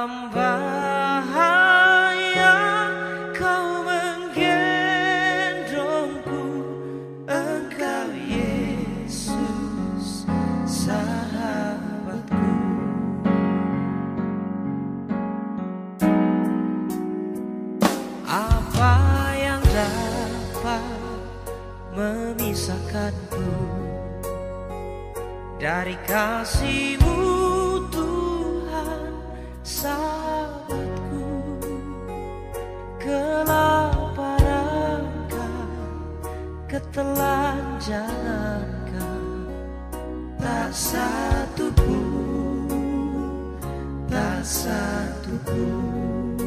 Dalam bahaya kau menggendongku, Engkau Yesus sahabatku. Apa yang dapat memisahkanku dari kasih-Mu Tuhan sahabatku? Kelaparankah, ketelanjangankah, tak satu pun, tak satu pun.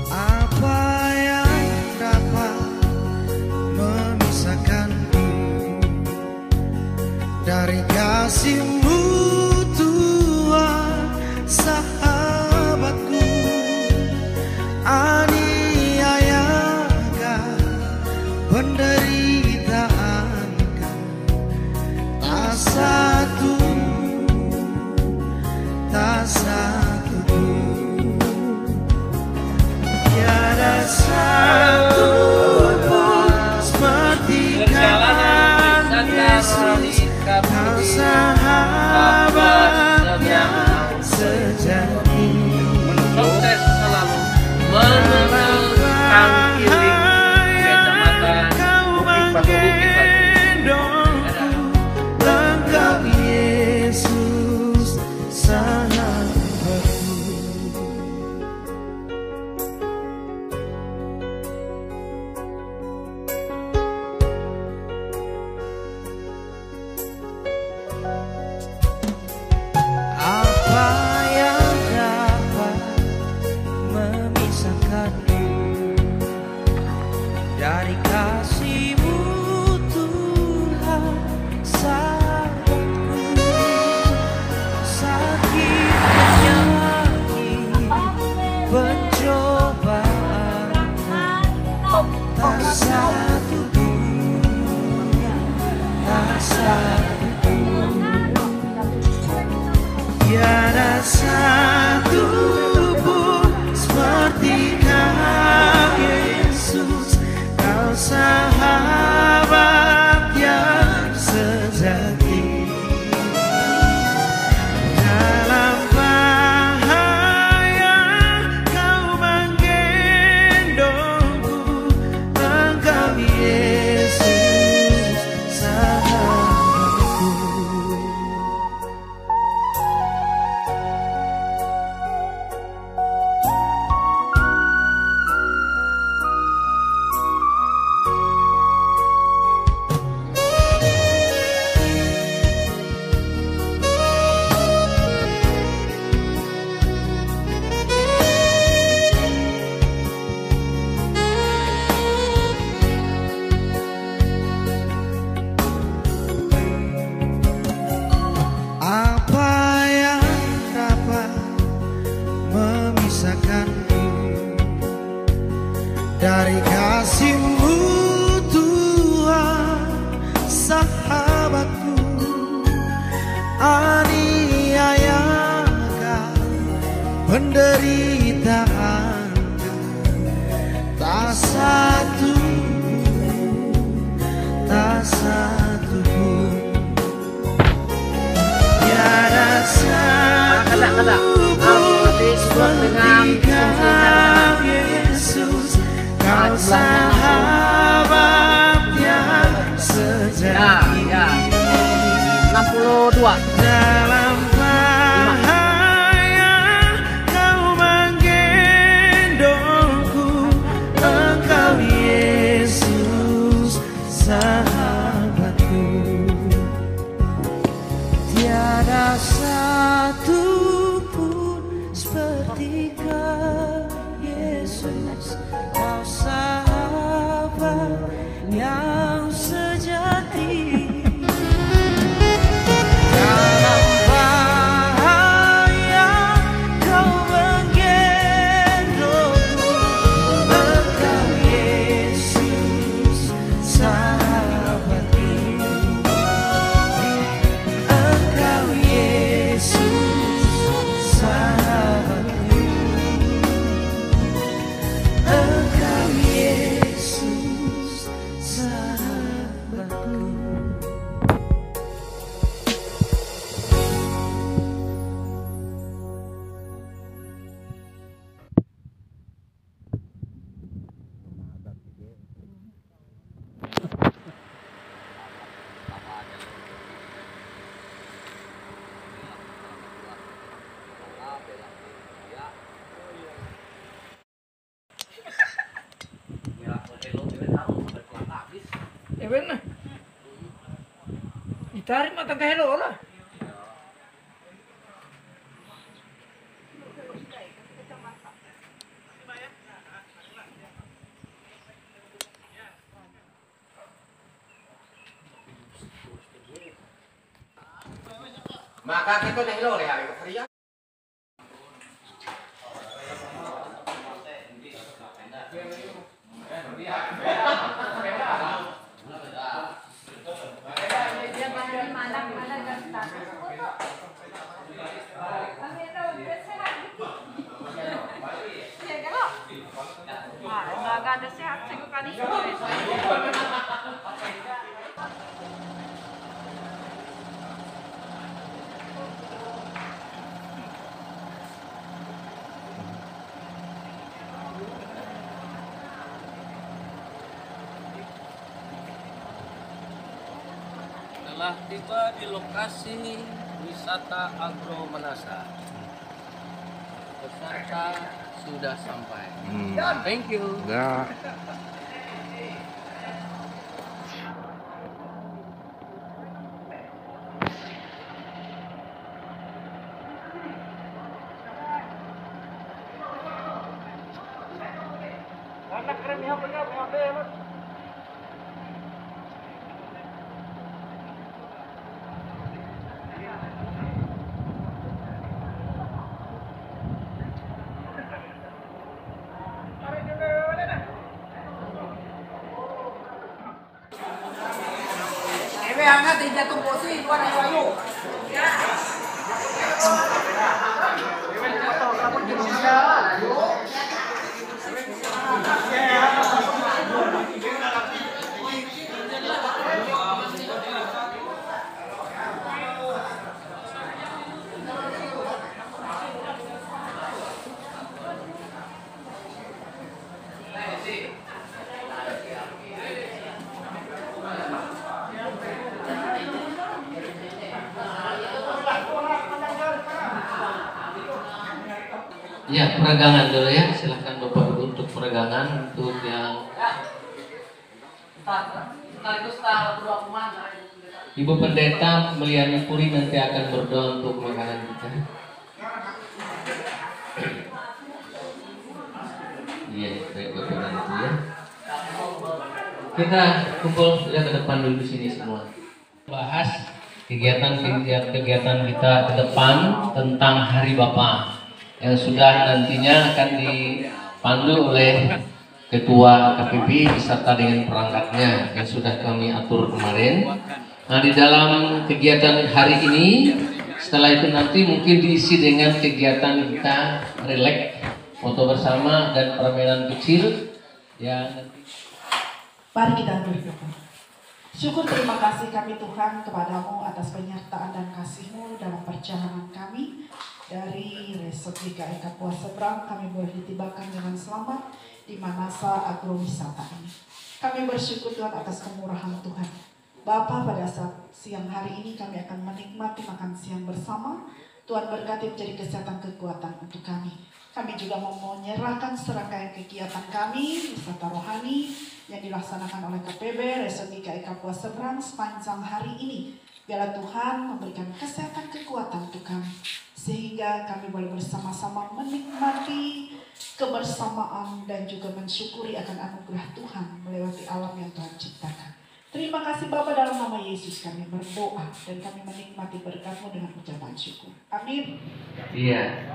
Apa yang dapat memisahkanku dari kasih-Mu Tuhan sahabatku? Aniayakah, penderitaankan, tak satu, tak satu pun. Tiada satu pun seperti Kau Yesus, Kau sahabat yang sejati. Proses selalu menenangkan healing kecamatan Bukit Batu. Engkau Yesus sahabatku. Apa yang dapat memisahkanku dari kasih-Mu Tuhan sahabatku? Sakit penyakit pencobaan, tak satu pun, tak satu pun. Tiada satu pun seperti Kau Yesus, Kau sahabat yang sejati. Dalam bahaya Kau menggendongku, Engkau Yesus sahabatku. Apa yang dapat memisahkanku dari kasih-Mu Tuhan sahabatku? Aniayakah, penderitaankan, tak satu, tak satu pun. Tiada satu pun seperti Kau Yesus, Kau sahabat yang sejati. 62. Dalam bahaya Kau menggendongku, Engkau Yesus sahabatku. Tiada satu pun seperti Kau. bener. Ditarik mata ke hello lah. Maka kita dah hello hari kerja. Nggak ada sehat sih kali. Telah tiba di lokasi wisata Agro Manasa. Peserta sudah sampai. Thank you. Enggak. Hangat jatuh posisi buat ayu. Ya, peregangan dulu ya. Silahkan Bapak Ibu untuk peregangan untuk yang Ibu Pendeta Meliani Puri nanti akan berdoa untuk makanan kita. Iya, baik Bapak Ibu ya. Kita kumpul ya ke depan dulu di sini semua. Bahas kegiatan kita ke depan tentang Hari Bapa yang sudah nantinya akan dipandu oleh Ketua KPP beserta dengan perangkatnya yang sudah kami atur kemarin. Nah, di dalam kegiatan hari ini, setelah itu nanti mungkin diisi dengan kegiatan kita relax, foto bersama dan permainan kecil. Ya. Mari kita berdoa. Syukur terima kasih kami Tuhan kepadamu atas penyertaan dan kasih-Mu dalam perjalanan kami. Dari Resort GKI Kapuas Seberang kami boleh ditibakan dengan selamat di Manasa Agrowisata ini. Kami bersyukur Tuhan atas kemurahan Tuhan. Bapa, pada saat siang hari ini kami akan menikmati makan siang bersama. Tuhan berkati menjadi kesehatan kekuatan untuk kami. Kami juga mau menyerahkan serangkaian kegiatan kami, wisata rohani yang dilaksanakan oleh KPB Resort GKI Kapuas Seberang sepanjang hari ini. Biarlah Tuhan memberikan kesehatan kekuatan untuk kami, sehingga kami boleh bersama-sama menikmati kebersamaan dan juga mensyukuri akan anugerah Tuhan melewati alam yang Tuhan ciptakan. Terima kasih Bapa, dalam nama Yesus kami berdoa dan kami menikmati berkat-Mu dengan ucapan syukur. Amin. Iya.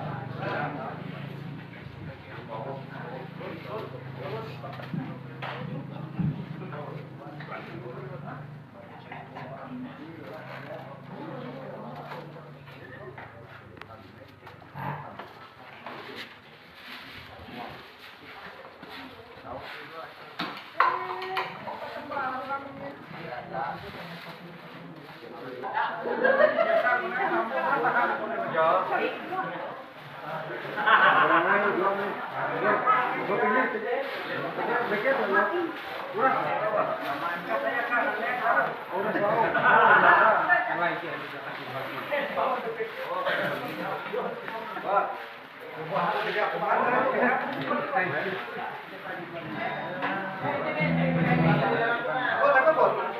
Oh,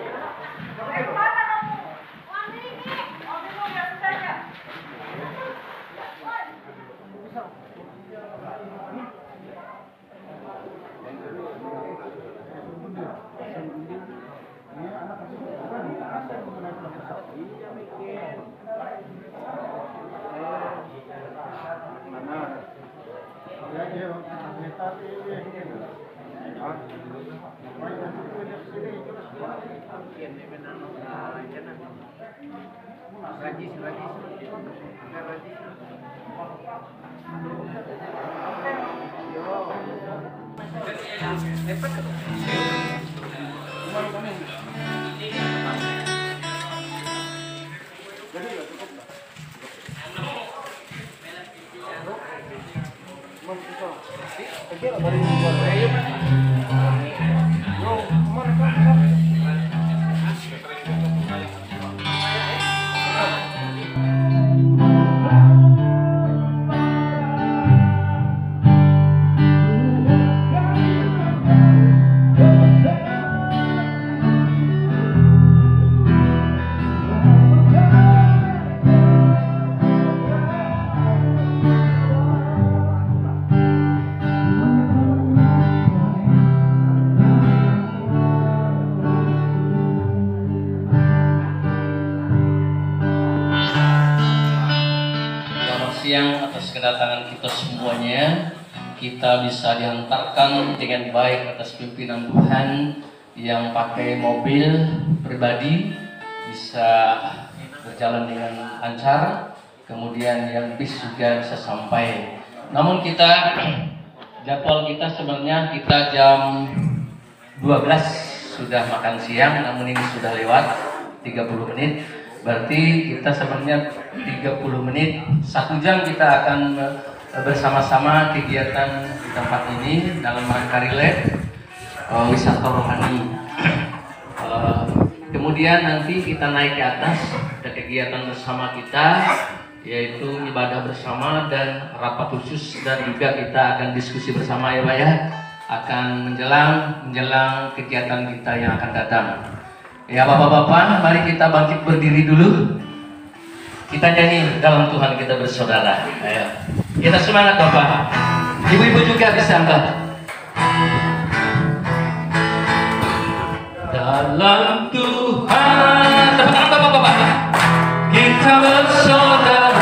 Siang atas kedatangan kita semuanya, kita bisa diantarkan dengan baik atas pimpinan Tuhan yang pakai mobil pribadi bisa berjalan dengan lancar, kemudian yang bis juga bisa sampai. Namun kita jadwal kita sebenarnya kita jam 12 sudah makan siang, namun ini sudah lewat 30 menit. Berarti kita sebenarnya 30 menit, 1 jam kita akan bersama-sama kegiatan di tempat ini dalam rangka relay wisata rohani. Kemudian nanti kita naik ke atas, ada kegiatan bersama kita, yaitu ibadah bersama dan rapat khusus, dan juga kita akan diskusi bersama ya Pak ya, akan menjelang kegiatan kita yang akan datang. Ya Bapak-bapak, mari kita bangkit berdiri dulu. Kita nyanyi dalam Tuhan kita bersaudara. Ayo. Kita semangat Bapak. Ibu-ibu juga bisa angkat. Dalam Tuhan, tepuk tangan Bapak-bapak. Kita bersaudara.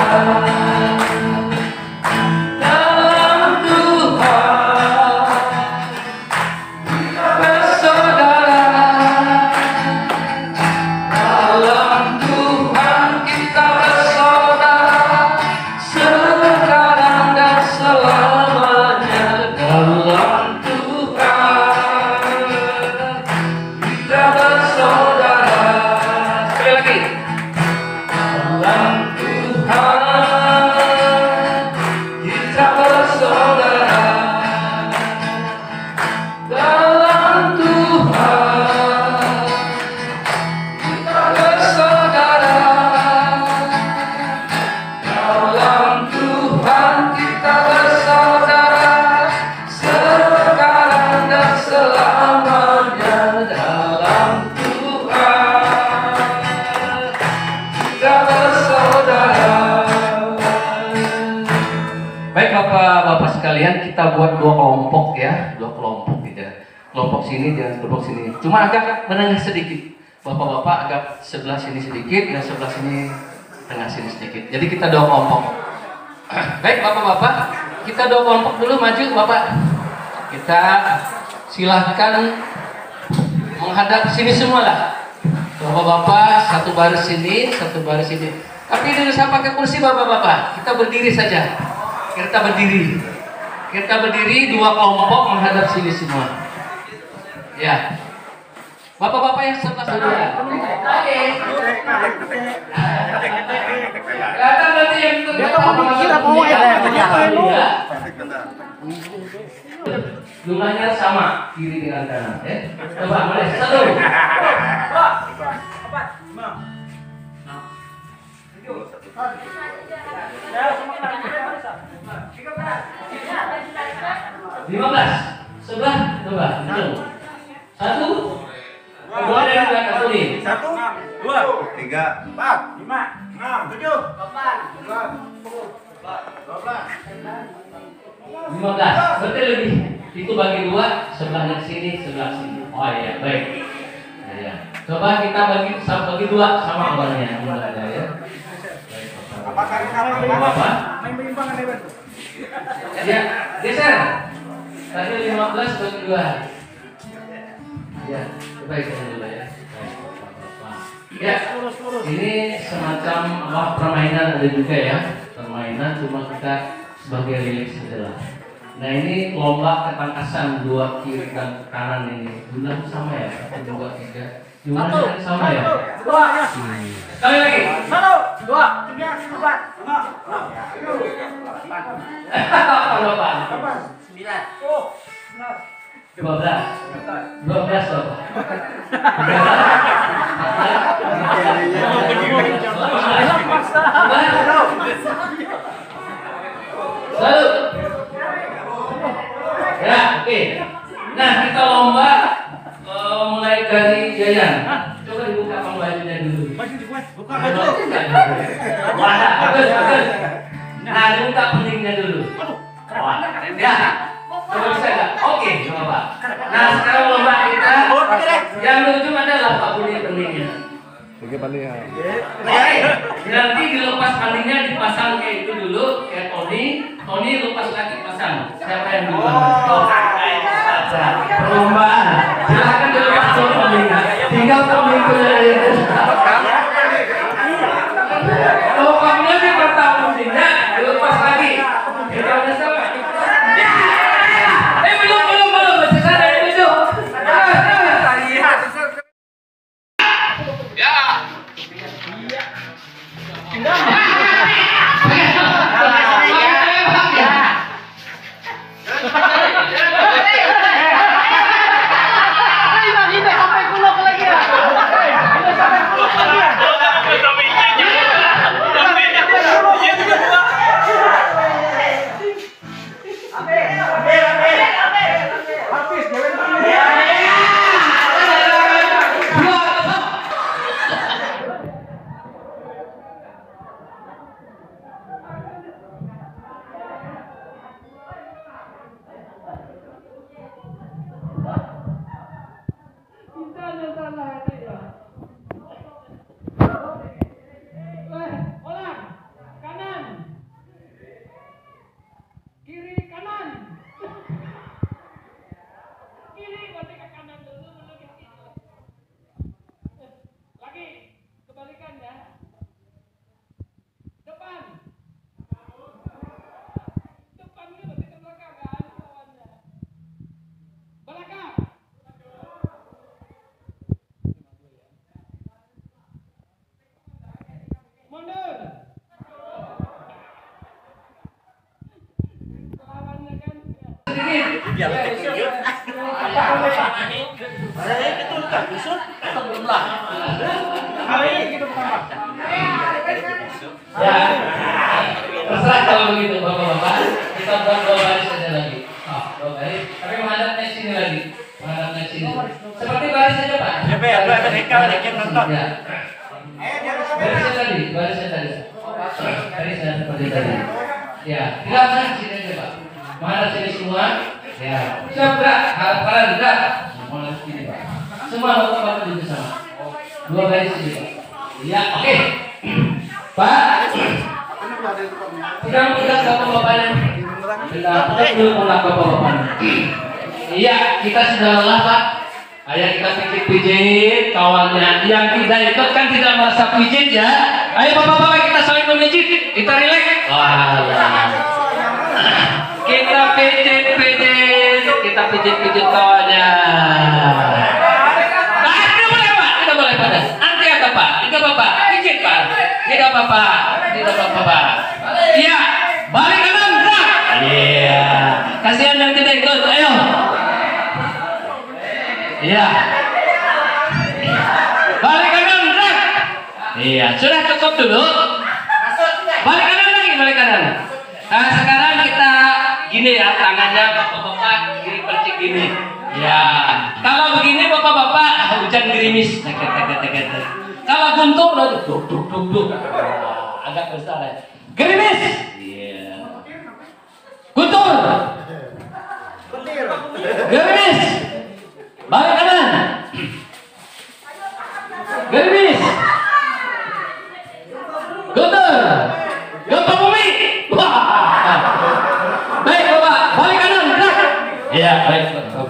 Kita buat 2 kelompok ya, 2 kelompok gitu. Kelompok sini dan kelompok sini. Cuma agak menengah sedikit. Bapak-bapak agak sebelah sini sedikit, dan sebelah sini tengah sini sedikit. Jadi kita 2 kelompok. Baik Bapak-bapak, kita 2 kelompok dulu, maju Bapak. Kita silahkan menghadap sini semua lah. Bapak-bapak satu baris sini, satu baris sini. Tapi tidak usah pakai kursi Bapak-bapak. Kita berdiri saja. Kita berdiri. Kita berdiri 2 kelompok menghadap sini semua. Ya. Bapak-bapak yang sebelah sana. Kelihatan nanti yang itu. Dia kira mau ya. Jumlahnya sama kiri dengan kanan. Coba mulai 1. 15 sebelah coba hitung 1 2 dari belakang tulis 1 2 3 4 5 6 7 8 15 berarti lebih itu bagi 2 sebelahnya sini sebelah sini. Oh iya baik ya. Coba kita bagi 2 sama orangnya ya. Baik apa main berimbang kan ya geser Tadi 15 bagi 2. Ya, coba ikutin dulu ya. Ya, ini semacam permainan ada juga ya. Permainan cuma kita sebagai relaks saja lah. Nah ini lomba ketangkasan 2 kiri dan kanan ini. Bulan sama ya? 1, 2, 3. Jumlahnya sama ya? 2. Sekali lagi. 1, 2, 3, 4, 5. 12 Bapak. Satu. Ya, oke. Nah, kita lomba mulai dari Jayan. Coba dibuka bajunya dulu. Buka baju. Wah, bagus. Nah, dibuka pentingnya dulu. Wah, ya. Coba bisa nggak? Oke, coba. Nah, sekarang lomba kita yang lucu adalah Pak Budi pentingnya. Oke, pandai. Oke, nanti dilepas pandingnya dipasang kayak itu dulu, kayak Tony lepas lagi pasang. Siapa yang duluan? Perlombaan. Silakan dilepas dulu pandingnya. Tinggal pemikirnya. Kalau kamunya sih pertama pandingnya dilepas lagi. Kita udah sampai. Belum. Masih sana yang lucu. Ya. Ya, terserah kalau begitu bapak-bapak. Kita buat 2 baris saja lagi. 2 baris. Tapi menghadapnya sini lagi. Menghadapnya sini. Seperti baris saja Pak. Ya, ada mereka yang nonton. Ya. Barisnya tadi. Barisnya seperti tadi. Ya, tidak usah sini aja Pak. Menghadap sini semua. Ya. Siap enggak? Harap kalian enggak? Menghadap sini Pak. Semua bapak-bapak duduk sama. 2 baris sini Pak. Ya, oke. Pak, sedang bapak-bapaknya. Kita belum mulai bapak-bapaknya. Iya, kita sudah lelah Pak. Ayo kita pijit-pijit kawannya. Yang tidak ikut kan tidak merasa pijit ya. Ayo bapak-bapak kita saling memijit. Kita rileks. Kita pijit-pijit. Kita pijit-pijit kawannya. Kita boleh pada. Nanti ada Pak. Kita bapak. Pijit Pak. Tidak apa-apa. Pak. Iya. Balik kanan. Iya. Kasihan yang tidak ikut. Ayo. Iya. Balik kanan. Iya. Sudah cukup dulu. Balik kanan. Nah, sekarang kita gini ya, tangannya bapak-bapak gini percik gini. Ya. Kalau begini bapak-bapak hujan gerimis. Kalau guntur duk. Agak besar ya. Gerimis. Iya. Guntur. Gerimis. Balik kanan. Gerimis. Guntur. Gempa bumi. Baik Bapak, balik kanan. Iya.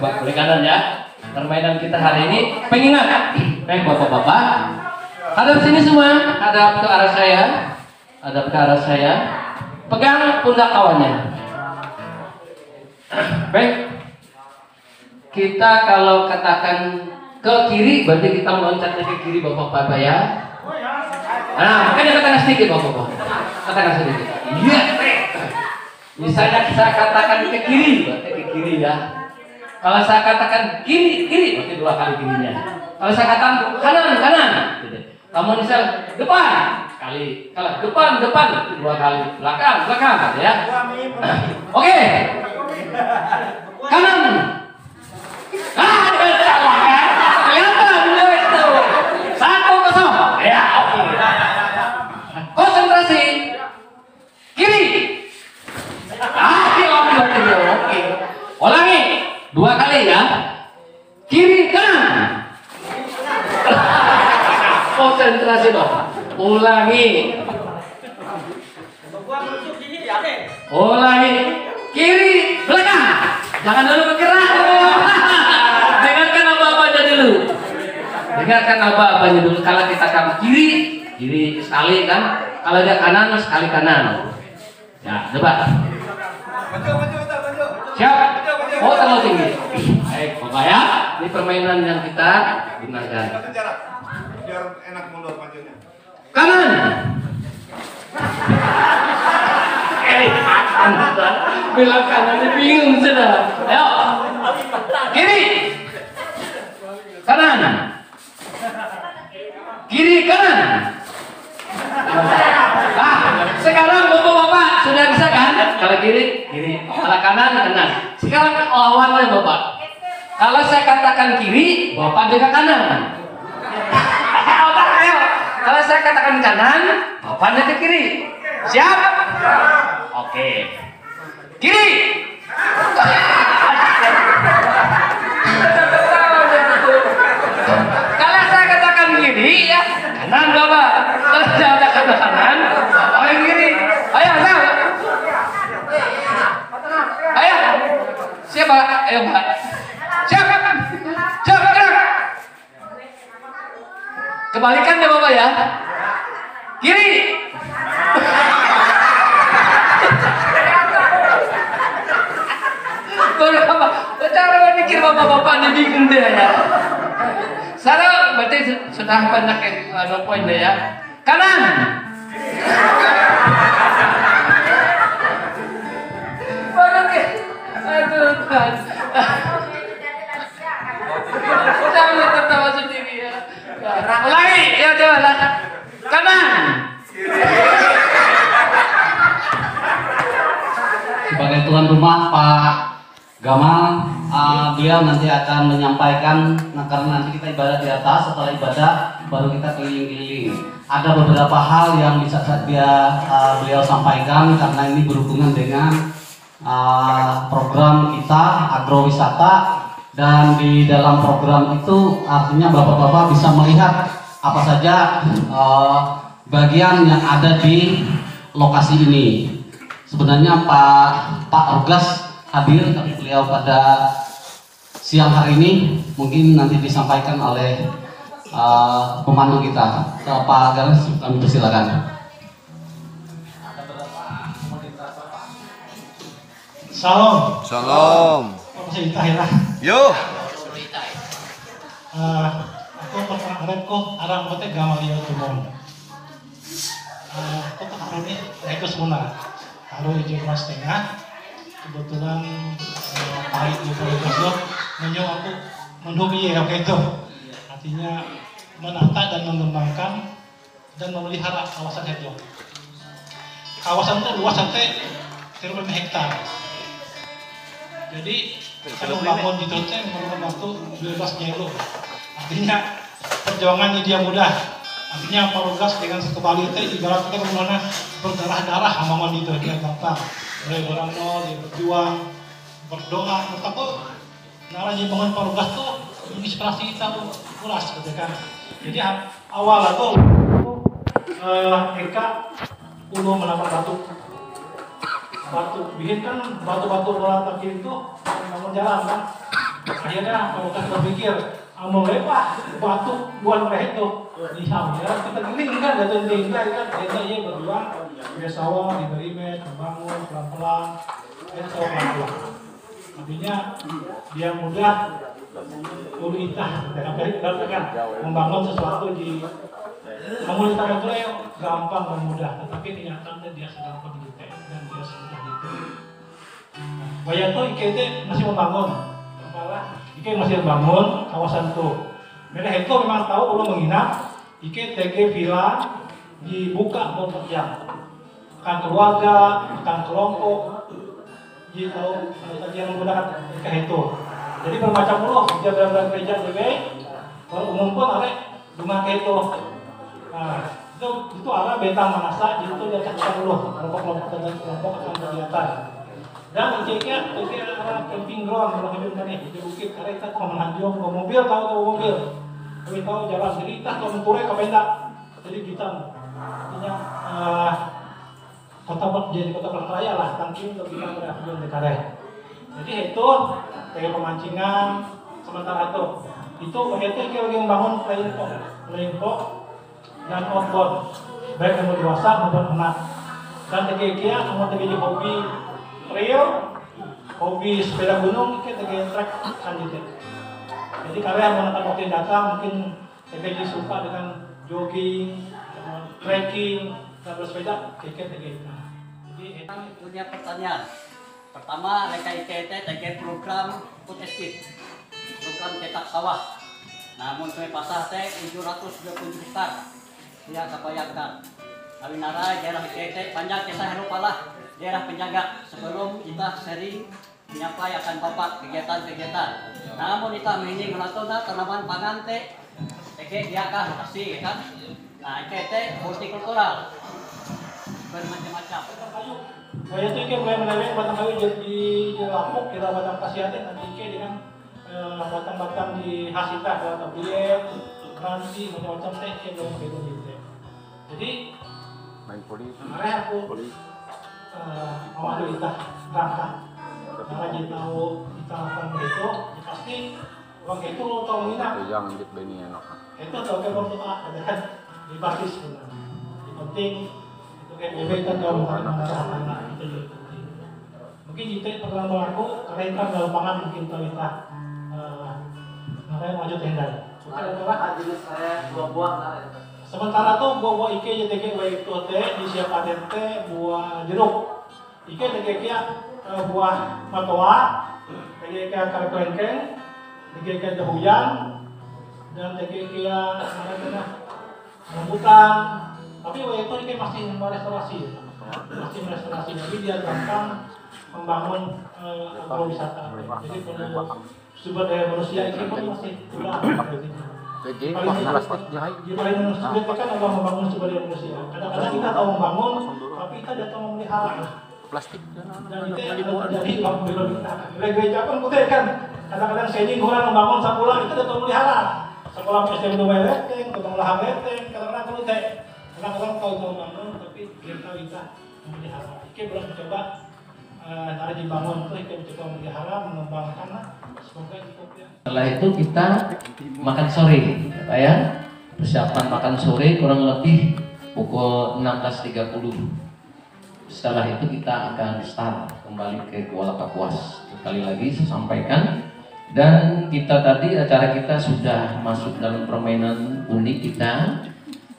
Coba kiri kanan ya. Permainan kita hari ini pengingat. Baik bapak-bapak, hadap sini semua, hadap ke arah saya, hadap ke arah saya. Pegang pundak kawannya. Baik. Kita kalau katakan ke kiri, berarti kita meloncatnya ke kiri bapak-bapak ya. Nah, makanya katakan sedikit bapak-bapak. Katakan sedikit. Iya. Misalnya saya katakan ke kiri, berarti ke kiri ya. Kalau saya katakan kiri, kiri, berarti 2 kali kirinya. Kalau saya katakan kanan, kanan. Kamu misal depan, kali. Kalau depan, depan, 2 kali. Belakang, belakang, ya. Oke. Kanan. Kelihatan itu. 1-0. Ya, oke. Konsentrasi. Kiri. Oke. Ulangi 2 kali ya. Kiri kanan. Konsentrasi dong. Ulangi. Ulangi. Kiri belakang. Jangan dulu bergerak. Dengarkan apa-apanya dulu. Dengarkan apa-apanya dulu. Kalau kita ke kiri, kiri sekali kan. Kalau dia kanan, sekali kanan. Ya, coba. Siap? Oh, terlalu tinggi. Baik, Bapak ya. Ini permainan yang kita gunakan. Biar enak mundur majunya. Kanan. Bilang kanan, bingung sudah. Ayo. Kiri. Kanan. Kiri kanan. Nah, sekarang bapak-bapak sudah bisa kan? Kalau kiri, kiri. Kalau kanan, kanan. Sekarang lawannya bapak. Kalau saya katakan kiri, bapak juga kanan. Ayo. Kalau saya katakan kanan, bapak juga kiri. Siap? Oke. Kiri. Kalau saya katakan kiri, ya kanan bapak. Kalau saya katakan kanan, bapak yang kiri. Ayo, ayo. Ayo. Siapa? Ayo pak. Siap. Siap, gerak. Kebalikan ya bapak ya. Kiri. Cara mikir bapak-bapak ini bingung deh ya. Sarah berarti sudah banyak yang poin deh ya. Kanan. Aduh Tuhan. Jangan tertawa sendiri ya. Ulangi ya coba lah. Kanan. Sebagai tuan rumah Pak Gamal, beliau nanti akan menyampaikan, nah karena nanti kita ibadah di atas, setelah ibadah baru kita keliling-keliling. Ada beberapa hal yang bisa beliau sampaikan karena ini berhubungan dengan program kita agrowisata, dan di dalam program itu artinya bapak-bapak bisa melihat apa saja bagian yang ada di lokasi ini. Sebenarnya Pak Orgas hadir, tapi beliau pada siang hari ini mungkin nanti disampaikan oleh pemandu kita. Pak Ganes, kami persilakan. Salam. Salam. Yo. Aku pertama ko arang kote Gamaliel tumon. Aku kemarin ini itu semua. Taruh hijau kelas tengah. Kebetulan pahit di Polres menyo aku menhobi ya kayak itu. Artinya menata dan mengembangkan dan memelihara kawasan itu. Kawasan itu luas sampai 35 hektar. Jadi kalau bangun di Toteng memerlukan waktu 12 nyelo. Artinya perjuangannya dia mudah. Artinya Polres dengan satu kali itu ibarat kita kemana berdarah-darah amangan itu dia gampang. Mulai orang nol, dia berjuang, berdoa, bertakwa. Nah, lagi bangun Polres tuh inspirasi kita kuras gitu kan. Jadi awal itu Eka Ulo menambah batu bikin kan batu-batu bola kaki itu bangun jalan kan. Akhirnya kalau kita berpikir, mau lepas batuk buat mereka itu di sambil kita geling kan, jatuh tinggal kan, kita iya berjuang, biasa diberi med, membangun pelan-pelan, pelan-pelan. Artinya dia mudah ulitah dalam kan membangun sesuatu di memulihkan itu gampang dan mudah, tetapi kenyataannya dia sedang pendidik dan dia sudah itu. Bayang tuh IKT masih membangun, malah IKT masih membangun kawasan tuh. Mereka itu memang tahu kalau menginap IKT TG villa dibuka 24 jam, akan keluarga, akan kelompok, jadi tahu tadi yang menggunakan IKT itu. Jadi bermacam loh, dia berada gereja DW, kalau umum pun ada rumah itu. Nah, itu ada betang manasa, jadi itu dia cakap dulu, kelompok-kelompok dan kelompok akan kegiatan. Dan ICK ada camping ground, kalau hidup tadi di bukit, karena kita mau menanjung, mau mobil, tahu mobil, kami tahu jalan, jadi kita kalau menture ke pendak, jadi kita artinya jadi kota Pelkaraya lah, tangking untuk kita berhasil di Karaya. Jadi itu kayak pemancingan sementara itu begitu kita lagi membangun playing dan outbound, baik yang dewasa maupun anak. Dan tegia kamu tegia hobi trail, hobi sepeda gunung, kita tegia trek lanjutnya. Jadi kalian menekan waktu yang datang mungkin tegia suka dengan jogging, trekking, dan bersepeda, kita tegia. Jadi punya pertanyaan. Pertama, IKT terkait program food estate, program cetak sawah. Namun kami pasah 720 hektar. Dia kebayangkan. Kami narai daerah IKT panjang kisah Eropalah, daerah penjaga sebelum kita sering menyampaikan akan bapak kegiatan-kegiatan. Namun kita ini menonton tanaman pangan dia kah lokasi kan. Nah, IKT hortikultural bermacam-macam. Saya itu kan mulai menelek batang kayu di lapuk, kira batang kasiatin, nanti dengan batang-batang di hasita, batang bilet, ranti, macam-macam teh, belum begitu. Jadi, kemarin aku awal kita berangkat, karena dia tahu kita akan begitu, pasti orang itu tahu minat. Itu tahu kan waktu ada kan di basis sebenarnya. Yang penting itu kan kita tahu mana itu juga penting. Mungkin kita pernah melaku karena kita dalam pangan mungkin kita makanya maju tenda. Jenis saya buah-buah lah. Sementara tuh buah-buah ike JTG itu teh disiapkan teh buah jeruk. Ike JTG buah matoa, JTG karkelengkeng, JTG hujan, dan JTG rambutan. Tapi itu ike masih merestorasi, jadi dia gampang membangun agrowisata. Jadi perlu sumber daya manusia ini pun masih kurang. Paling sulit kan adalah membangun sumber daya manusia. Kadang-kadang kita tahu membangun, tapi kita tidak tahu memelihara. Plastik Dan itu terjadi waktu kita. Gereja pun putih kan. Kadang-kadang seni kurang membangun sekolah itu tidak tahu memelihara. Sekolah SD dua leteng, tukang lahan leteng, kadang-kadang putih. Kadang-kadang tahu membangun, tapi tidak tahu kita memelihara. Kita belum mencoba. Hari dibangun itu kita mencoba memelihara, mengembangkan. Semoga cukup ya. Setelah itu kita makan sore, Pak ya. Persiapan makan sore kurang lebih pukul 16.30. Setelah itu kita akan start kembali ke Kuala Kapuas. Sekali lagi saya sampaikan, dan kita tadi acara kita sudah masuk dalam permainan unik kita.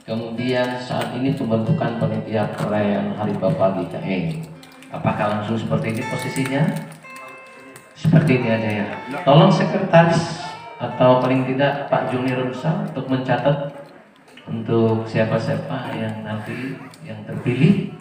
Kemudian saat ini pembentukan panitia perayaan Hari Bapak GKE. Apakah langsung seperti ini posisinya? Seperti ini aja ya. Tolong sekretaris atau paling tidak Pak Juni Rumsa untuk mencatat untuk siapa-siapa yang nanti yang terpilih.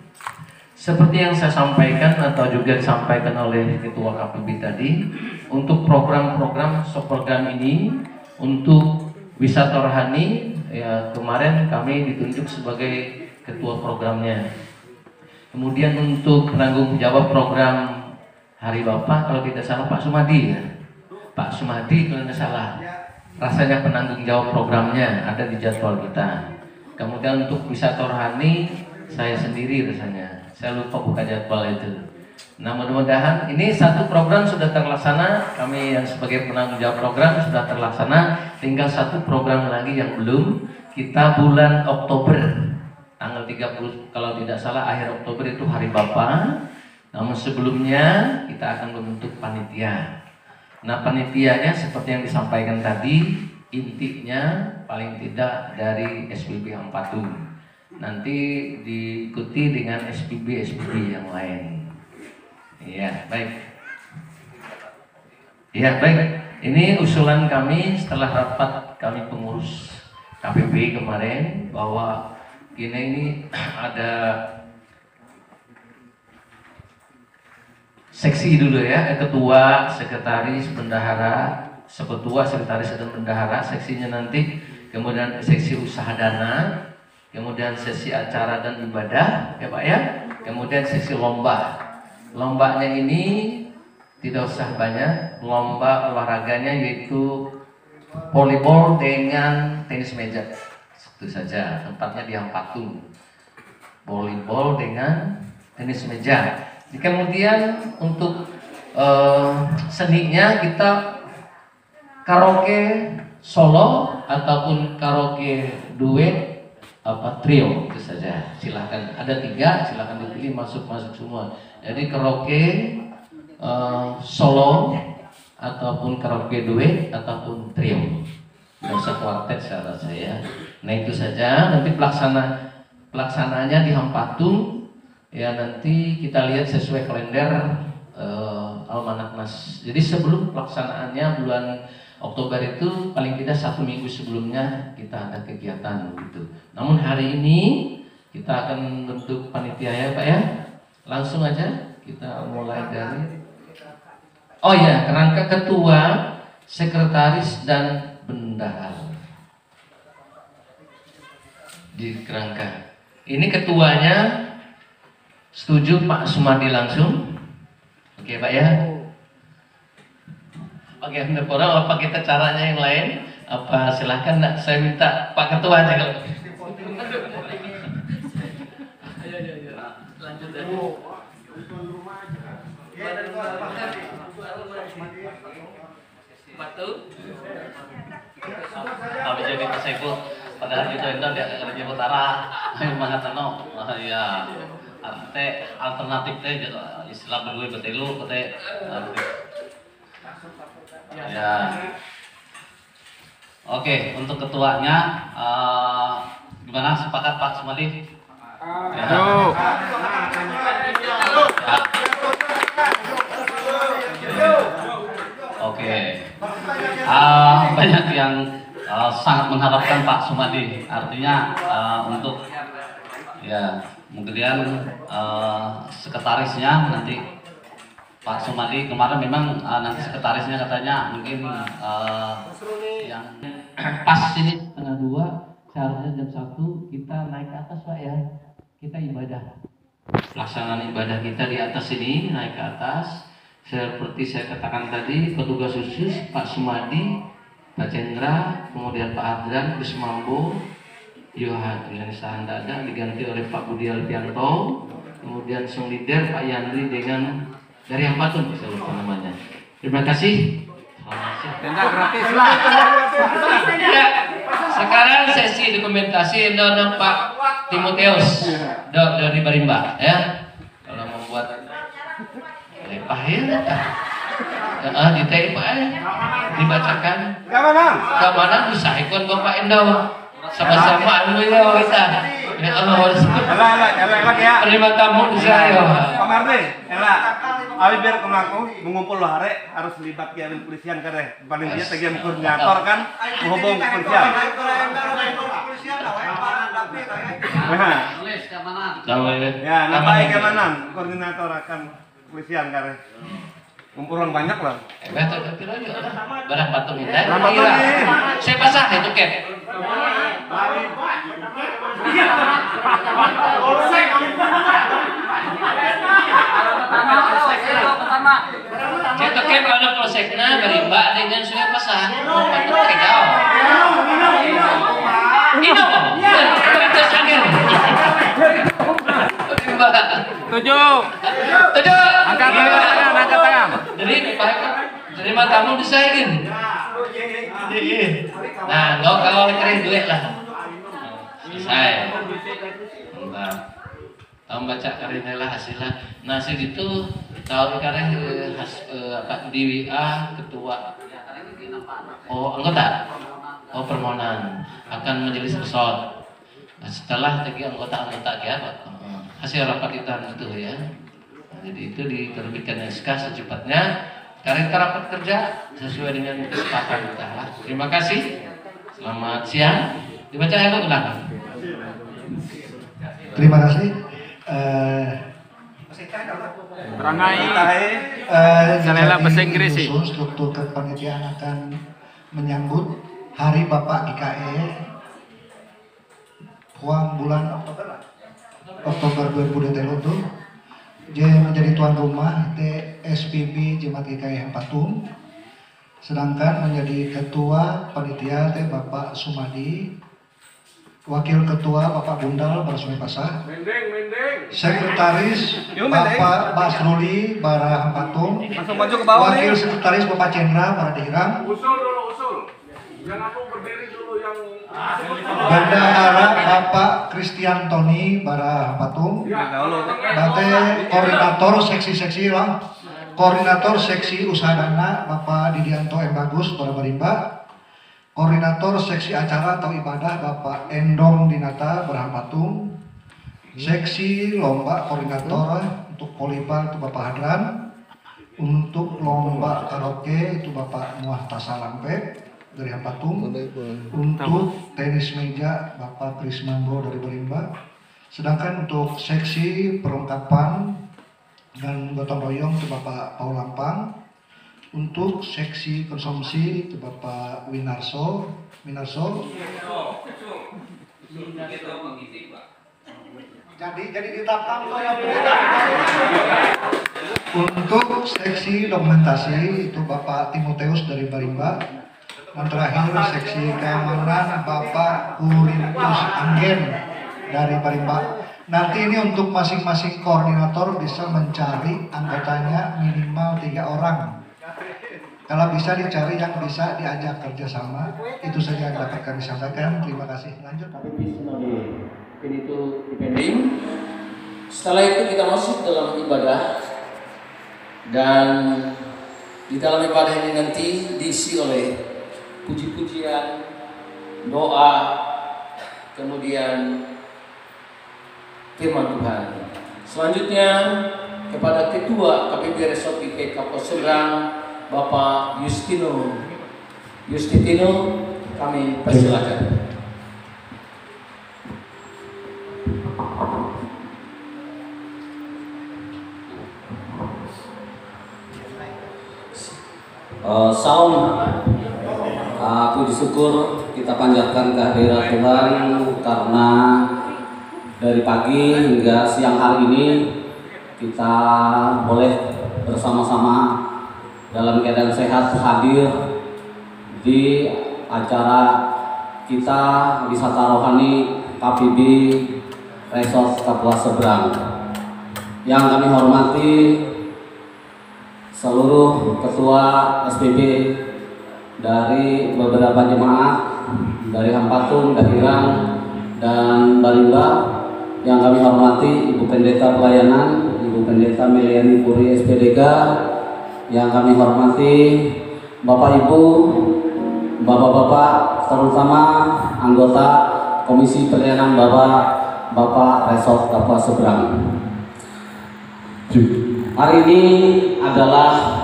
Seperti yang saya sampaikan atau juga disampaikan oleh Ketua KPB tadi, untuk program-program program ini untuk wisata rohani ya, kemarin kami ditunjuk sebagai ketua programnya. Kemudian untuk penanggung jawab program Hari Bapak, kalau tidak salah Pak Sumadi ya. Pak Sumadi kalau tidak salah. Rasanya penanggung jawab programnya ada di jadwal kita. Kemudian untuk wisata rohani saya sendiri rasanya. Saya lupa buka jadwal itu. Nah, mudah-mudahan ini satu program sudah terlaksana. Kami yang sebagai penanggung jawab program sudah terlaksana. Tinggal satu program lagi yang belum. Kita bulan Oktober tanggal 30 kalau tidak salah akhir Oktober itu Hari Bapa. Namun sebelumnya kita akan membentuk panitia. Nah, panitianya seperti yang disampaikan tadi, intinya paling tidak dari SPB Ampatung. Nanti diikuti dengan SPB yang lain. Iya, baik. Iya, baik. Ini usulan kami setelah rapat kami pengurus KPB kemarin bahwa ini ada seksi dulu ya, ketua, sekretaris, bendahara, seketua, sekretaris dan bendahara, seksinya nanti, kemudian seksi usaha dana, kemudian sesi acara dan ibadah, ya Pak ya, kemudian sesi lomba. Lombanya ini tidak usah banyak, lomba olahraganya yaitu volleyball dengan tenis meja, itu saja, tempatnya di Ampatung. Volleyball dengan tenis meja. Kemudian untuk seninya kita karaoke solo ataupun karaoke duet trio, itu saja. Silahkan, ada 3, silahkan dipilih, masuk semua. Jadi karaoke solo ataupun karaoke duet ataupun trio, nggak usah kuartet secara saya. Nah itu saja. Nanti pelaksanaannya di Ampatung ya, nanti kita lihat sesuai kalender Almanak Nas. Jadi sebelum pelaksanaannya bulan Oktober itu paling tidak 1 minggu sebelumnya kita ada kegiatan gitu. Namun hari ini kita akan bentuk panitia ya Pak ya. Langsung aja kita mulai dari kerangka ketua, sekretaris dan bendahara. Di kerangka. Ini ketuanya setuju Pak Sumadi langsung. Oke Pak ya. Oke, orang apa kita caranya yang lain? Apa silahkan saya minta Pak Ketua aja kalau. Lanjut aja. Batu. Tapi jadi tersekut. Padahal itu dia kerja utara. Mengatakan ya. Artinya alternatifnya istilah berdua betelu kete. Ya. Oke, untuk ketuanya gimana, sepakat Pak Sumadi? Ya. Oke. Banyak yang sangat mengharapkan Pak Sumadi. Artinya untuk ya kemudian sekretarisnya nanti Pak Sumadi kemarin memang nanti sekretarisnya katanya mungkin yang pas ini setengah 2, seharusnya jam 1 kita naik ke atas Pak ya, kita ibadah, pelaksanaan ibadah kita di atas ini, naik ke atas seperti saya katakan tadi, petugas khusus Pak Sumadi, Pak Cendra, kemudian Pak Adran, Gus Mambo, Yohan Sahandada diganti oleh Pak Budi Alfianto, kemudian Sung Leader Pak Yandri dengan dari Ampatung, saya lupa namanya. Terima kasih. Tenda gratis lah. Ya, sekarang sesi dokumentasi dan Pak Timoteus dari Barimba ya. Kalau membuat lepah ya, ditepah dibacakan. Keamanan bisa ikut Bapak Endo. Sama-sama anu ya kita. Ya Allah harus. Terima tamu di saya. Pak Mardi, Abi biar kemaku mengumpul lo hari harus libat ke polisian kare. Paling dia tegi koordinator kan menghubung polisian. Ya, namanya keamanan koordinator akan polisian kare. Ngumpul orang banyak lah. Barang patung ini. Saya pasah itu Ken. Kita Ken ada proseknya Barimba dengan saya pasah. Patung kejauh. Ini kita sanggir. Tujuh. Setuju. Angkat tangan, angkat tangan. Jadi terima tamu disaingin. Nah, nggak kalau kering duit lah. Selesai. Mantap. Tahu baca karinnya lah hasilnya. Nah, itu tahu karena di WA ketua. Oh, anggota. Oh, permohonan akan majelis resort. Nah, setelah tadi anggota-anggota hasil rapat itu ya. Nah, jadi itu diterbitkan SK secepatnya. Karena kita rapat kerja sesuai dengan kesepakatan kita. Terima kasih. Selamat siang. Dibaca hello ulang. Terima kasih. Perangai Salela bahasa Inggris sih. Struktur kepanitiaan akan menyambut Hari Bapak IKE Huang bulan Oktober 2021. Dia menjadi tuan rumah SPB Jemaat IKE Hampatung. Sedangkan menjadi ketua panitia Bapak Sumadi, wakil ketua Bapak Gundal Barasumi Pasah, sekretaris Bapak Basruli Bara Hampatung, wakil sekretaris Bapak Cendra Bara Dihirang, yang aku berdiri dulu yang bendahara Bapak Christian Tony Bara Hampatung, bate koordinator seksi-seksi lah, koordinator seksi usaha dana Bapak Didianto M. Bagus Bara Barimba, koordinator seksi acara atau ibadah Bapak Endong Dinata Bara Hampatung, seksi lomba koordinator untuk polibar itu Bapak Hadran, untuk lomba karaoke itu Bapak Muah Tasalampe dari Hampatung, untuk tenis meja Bapak Krismambo dari Barimba, sedangkan untuk seksi perlengkapan dan gotong royong itu Bapak Paul Lampang, untuk seksi konsumsi itu Bapak Winarso. Jadi ditetapkan untuk seksi dokumentasi itu Bapak Timoteus dari Barimba. Dan terakhir seksi keamanan Bapak Kurintus Anggen dari Barimba. Nanti ini untuk masing-masing koordinator bisa mencari anggotanya minimal 3 orang. Kalau bisa dicari yang bisa diajak kerjasama. Itu saja yang dapat kami sampaikan. Terima kasih. Lanjut. Setelah itu kita masuk dalam ibadah, dan di dalam ibadah ini nanti diisi oleh puji-pujian, doa, kemudian firman Tuhan. Selanjutnya kepada Ketua KPB Resort IKE Kapuas Seberang, Bapak Justino kami persilakan. Salam. Puji syukur kita panjatkan kehadirat Tuhan karena dari pagi hingga siang hari ini kita boleh bersama-sama dalam keadaan sehat hadir di acara kita wisata rohani KPB Resort Kapuas Seberang. Yang kami hormati seluruh ketua SPB dari beberapa jemaat dari Hampatung, Dahirang, dan Barimba. Yang kami hormati Ibu Pendeta Pelayanan, Ibu Pendeta Meliani Puri SPDK. Yang kami hormati Bapak Ibu, Bapak-bapak, terutama anggota Komisi Pelayanan Bapak Resort Kapuas Seberang. Hari ini adalah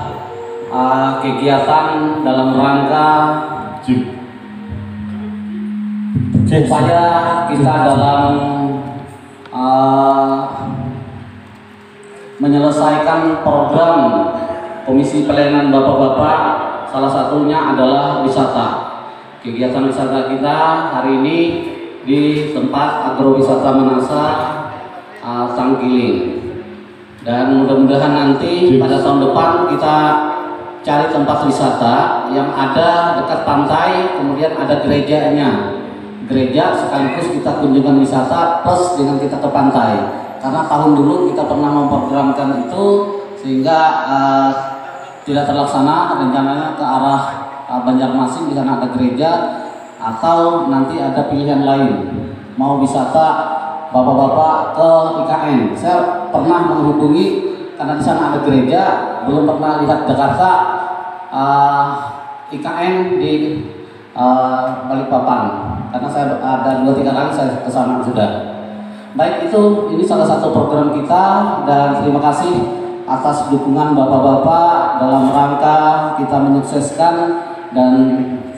kegiatan dalam rangka supaya kita dalam menyelesaikan program Komisi Pelayanan Bapak-bapak, salah satunya adalah wisata. Kegiatan wisata kita hari ini di tempat agrowisata Manasa Sanggiling. Dan mudah-mudahan nanti pada tahun depan kita cari tempat wisata yang ada dekat pantai, kemudian ada gerejanya. Gereja sekaligus kita kunjungan wisata plus dengan kita ke pantai. karena tahun dulu kita pernah memprogramkan itu sehingga tidak terlaksana. Rencananya ke arah Banjarmasin, di sana ada gereja, atau nanti ada pilihan lain mau wisata bapak-bapak ke IKN. Saya pernah menghubungi karena di sana ada gereja, belum pernah lihat Jakarta IKN di Balikpapan, karena saya ada 2-3 kali saya ke sana sudah. Baik, ini salah satu program kita, dan terima kasih atas dukungan bapak-bapak dalam rangka kita menyukseskan dan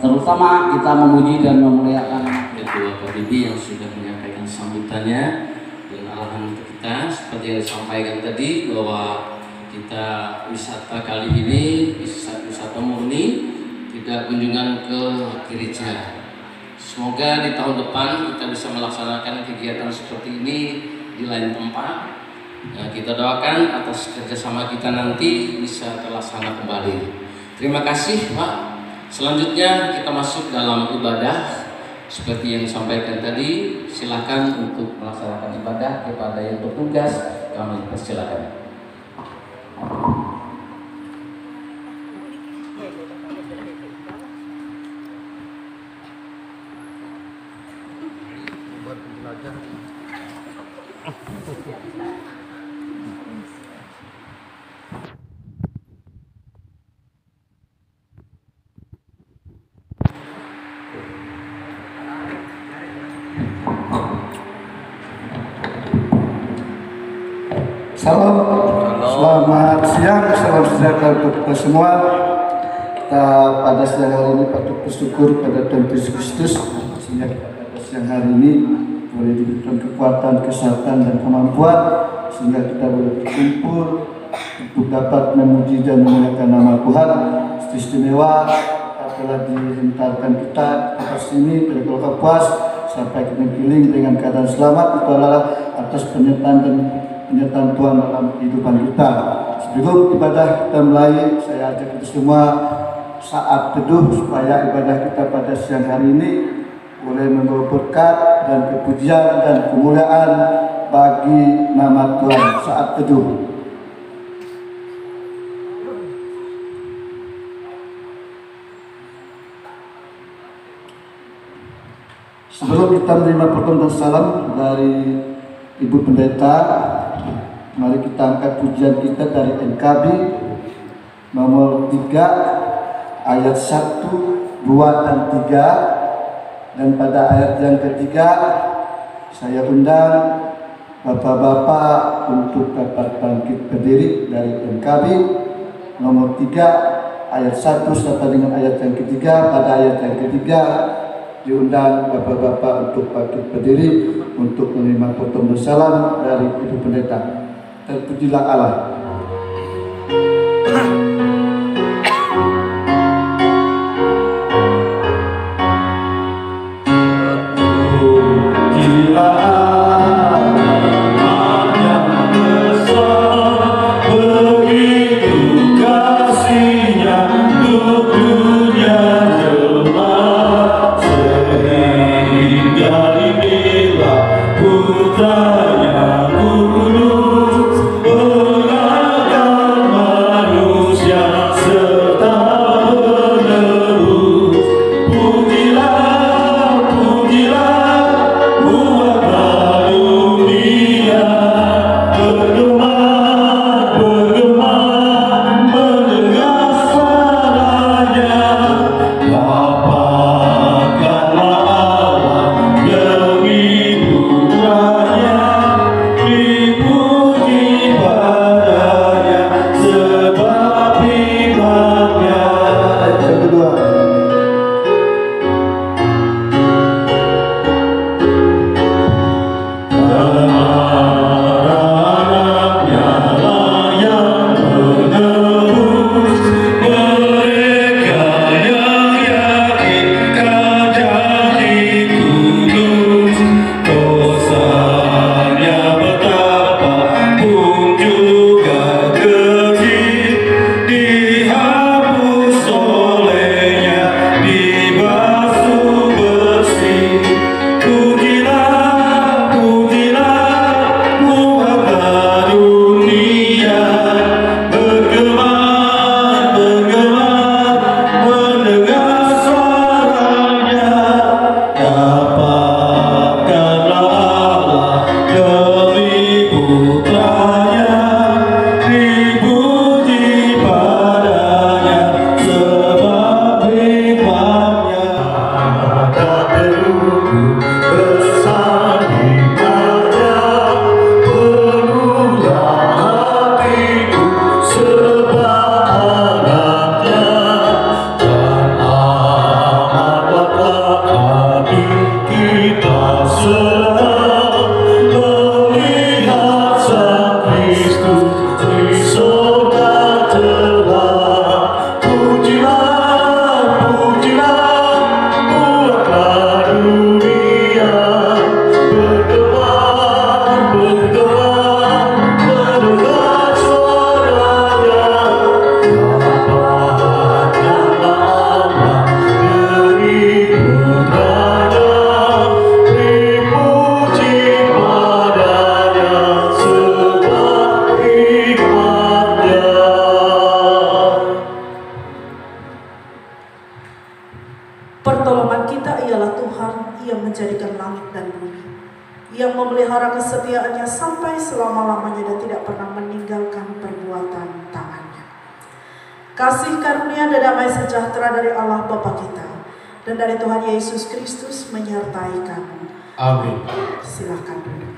terutama kita memuji dan memuliakan Ketua KBB yang sudah menyampaikan sambutannya dan arahan untuk kita. Seperti yang disampaikan tadi bahwa kita wisata kali ini wisata murni, tidak kunjungan ke gereja. Semoga di tahun depan kita bisa melaksanakan kegiatan seperti ini di lain tempat. Nah, kita doakan atas kerjasama kita nanti bisa terlaksana kembali. Terima kasih Pak. Selanjutnya kita masuk dalam ibadah. Seperti yang disampaikan tadi, silakan untuk melaksanakan ibadah kepada yang bertugas, kami persilakan. Salam, selamat siang, salam sejahtera untuk kita semua. Kita pada siang hari ini patut bersyukur pada Tuhan Yesus Kristus sehingga pada siang hari ini boleh diberikan kekuatan, kesehatan dan kemampuan sehingga kita boleh berkumpul untuk dapat memuji dan memuliakan nama Tuhan. Istimewa telah dihentarkan kita ke sini dari Kota Kapuas sampai ke Mengkiling dengan keadaan selamat. Itu adalah atas penyertaan Tuhan dalam kehidupan kita. Sebelum ibadah kita mulai, saya ajak kita semua saat teduh supaya ibadah kita pada siang hari ini boleh membawa berkat dan kepujian dan kemuliaan bagi nama Tuhan. Saat teduh. Sebelum kita menerima pertolongan dan salam dari Ibu Pendeta, mari kita angkat pujian kita dari NKB nomor 3 ayat 1, 2, dan 3. Dan pada ayat yang ketiga saya undang bapak-bapak untuk dapat bangkit berdiri dari NKB nomor 3 ayat 1 serta dengan ayat yang ketiga. Pada ayat yang ketiga diundang bapak-bapak untuk bangkit berdiri untuk menerima pertolongan salam dari Ibu Pendeta. Terpujilah Allah. Putranya kudus, pengangkat manusia Pertolongan kita ialah Tuhan yang menjadikan langit dan bumi, yang memelihara kesetiaannya sampai selama-lamanya dan tidak pernah meninggalkan perbuatan tangannya. Kasih karunia dan damai sejahtera dari Allah Bapa kita dan dari Tuhan Yesus Kristus menyertai kamu. Amin. Silakan duduk.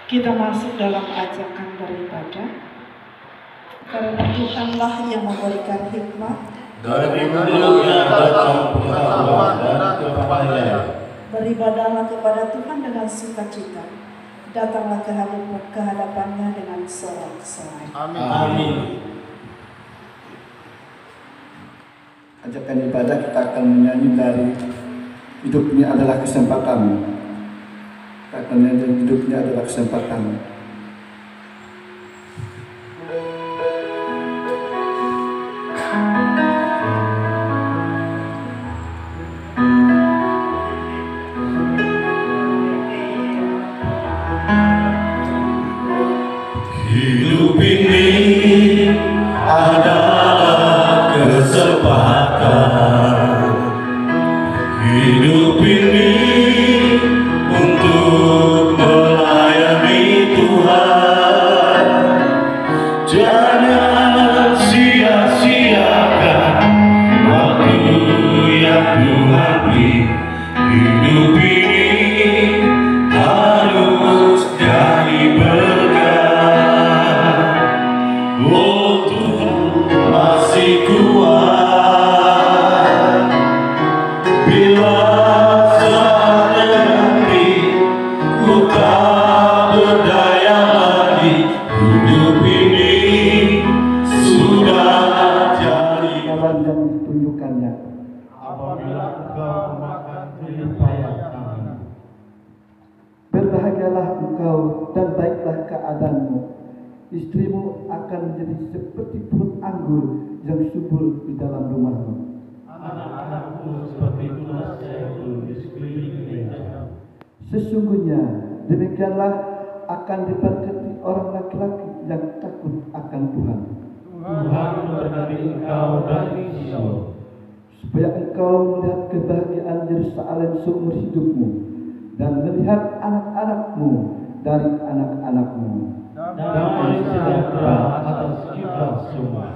Kita masuk dalam ajakan beribadah, karena Tuhanlah yang memberikan hikmat dari mulutnya datang pengetahuan dan kepandaian. Beribadahlah kepada Tuhan dengan sukacita, datanglah ke hadapannya dengan sorak-sorai. Amin. Ajakan ibadah kita akan menyanyi dari hidup ini adalah kesempatanmu. Karena hidupnya adalah kesempatan. Hidup ini adalah kesempatan. Hidup ini untuk melayani Tuhan. Jangan sia-siakan waktu yang Tuhan beri. Hidup ini harus jadi berkah. Oh, Tuhan masih kuat bila saatnya nanti ku tak berdaya lagi. Hidup ini sudah jadi jalan yang ditunjukkannya. Apabila engkau makan kehidupan, Berbahagialah engkau dan baiklah keadaanmu. Istrimu akan menjadi seperti pohon anggur yang subur di dalam rumahmu. anak-anakmu seperti tunas zaitun di sekeliling gereja. Sesungguhnya demikianlah akan diberkati orang laki-laki yang takut akan Tuhan. Tuhan memberkati engkau dari Sion, supaya engkau melihat kebahagiaan Yerusalem seumur hidupmu dan melihat anak-anakmu dari anak-anakmu. damai sejahtera atas kita semua.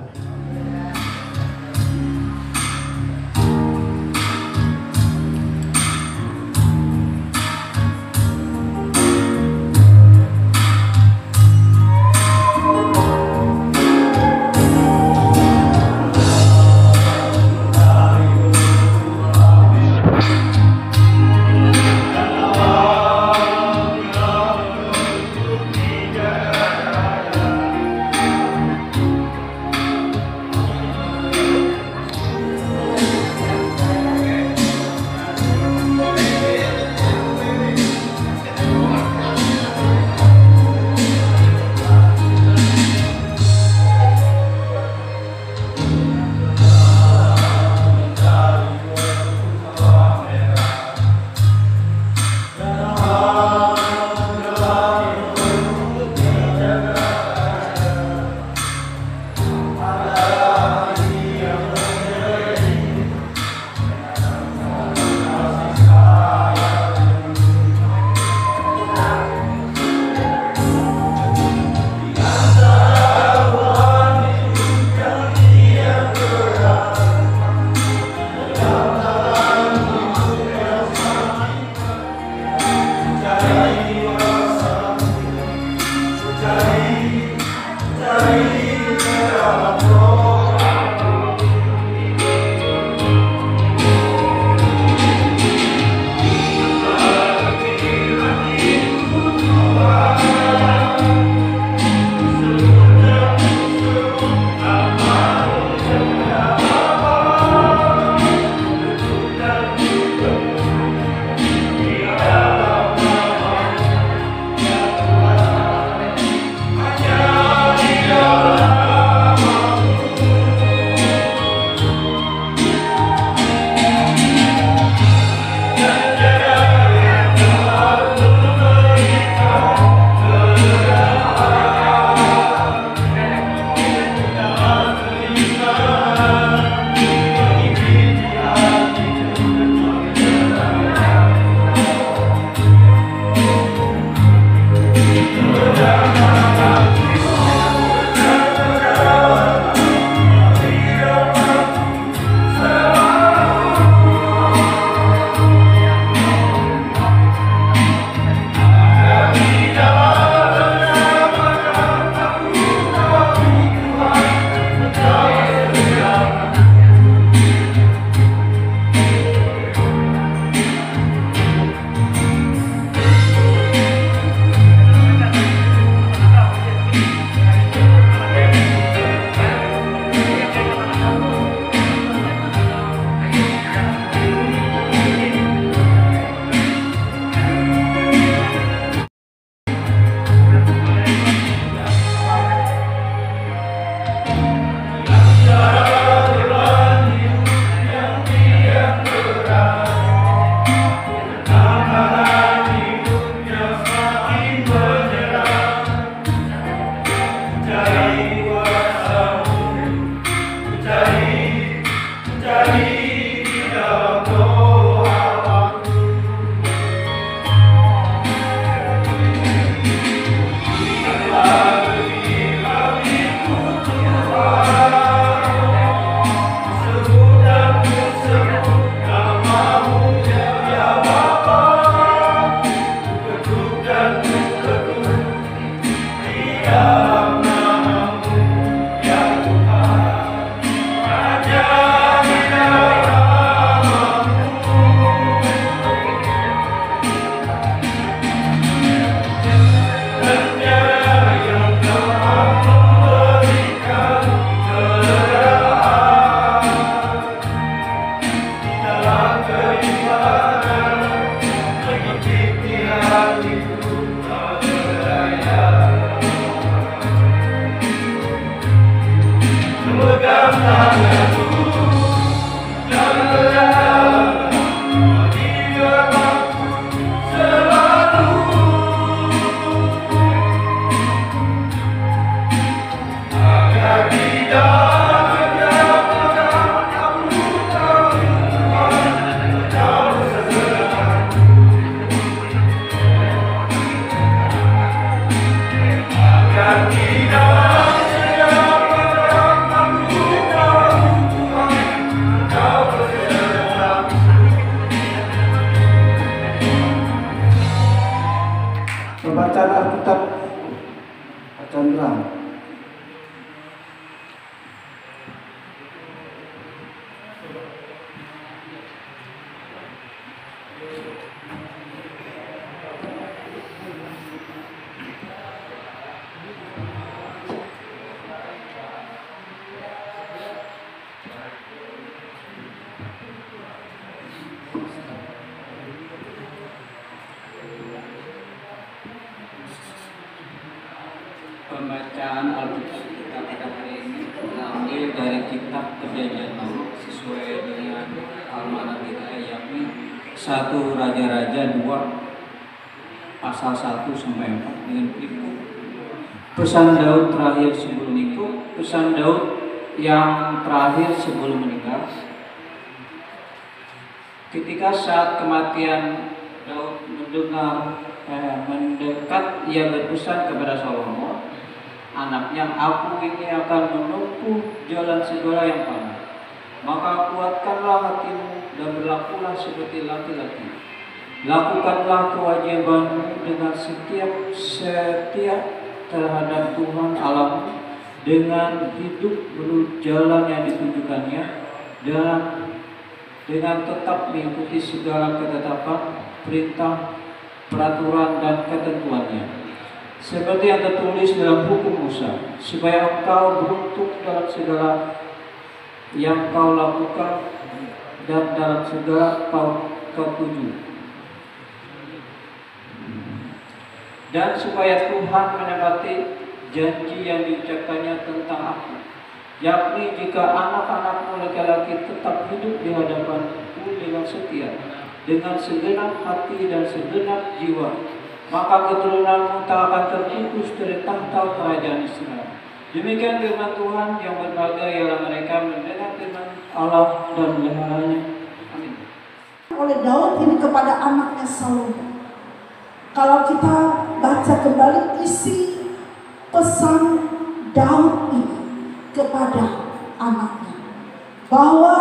Pembacaan Alkitab Chandra. Pembacaan Alkitab kita pada hari ini diambil dari kitab Kejadian sesuai dengan almanah kita, yakni 1 Raja-Raja 2 pasal 1 sampai 4 dengan berikut. Pesan Daud terakhir sebelum itu, pesan Daud yang terakhir sebelum meninggal. Ketika saat kematian Daud mendekat, ia berpesan kepada Salomo, anaknya, aku ini akan menempuh jalan segala yang panjang. Maka kuatkanlah hatimu dan berlakulah seperti laki-laki. Lakukanlah kewajibanmu dengan setia terhadap Tuhan Allah dengan hidup menurut jalan yang ditujukannya dan dengan tetap mengikuti segala ketetapan, perintah, peraturan dan ketentuannya. Seperti yang tertulis dalam hukum Musa, supaya engkau beruntung dalam segala yang kau lakukan dan dalam segala kau tuju. Dan supaya Tuhan menepati janji yang diucapkannya tentang aku, yakni jika anak-anakmu laki-laki tetap hidup di hadapanku dengan setia, dengan segenap hati dan segenap jiwa, maka keturunanmu tak akan terputus dari tahta kerajaan Israel. Demikian firman Tuhan yang berbahagia ialah mereka mendengar firman Allah dan meliharanya. Amin. Oleh Daud ini kepada anaknya Salomo. Kalau kita baca kembali isi pesan Daud ini kepada anaknya, bahwa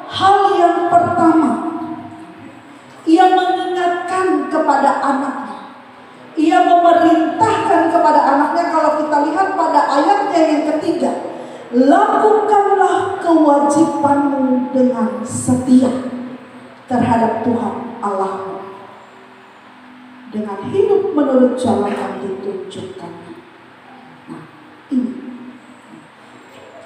hal yang pertama ia mengingatkan kepada anaknya, ia memerintahkan kepada anaknya. Kalau kita lihat pada ayatnya yang ketiga, lakukanlah kewajibanmu dengan setia terhadap Tuhan Allahmu, dengan hidup menurut jalan yang ditunjukkannya. Nah, ini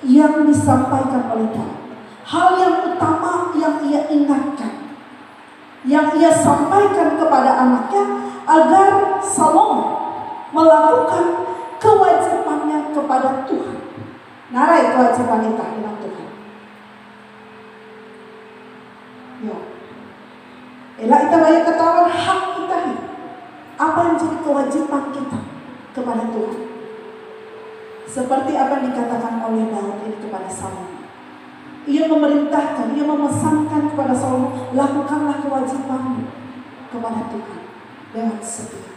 yang disampaikan oleh Daud. Hal yang utama yang ia ingatkan, yang ia sampaikan kepada anaknya, agar Salomo melakukan kewajibannya kepada Tuhan. Narai kewajiban kita dengan Tuhan. Ya. Elah kita banyak ketahuan hak kita. Apa yang jadi kewajiban kita kepada Tuhan? Seperti apa yang dikatakan oleh Daud ini kepada Salomo. Ia memerintahkan, ia memesankan kepada Salomo, lakukanlah kewajibanmu kepada Tuhan dengan setia.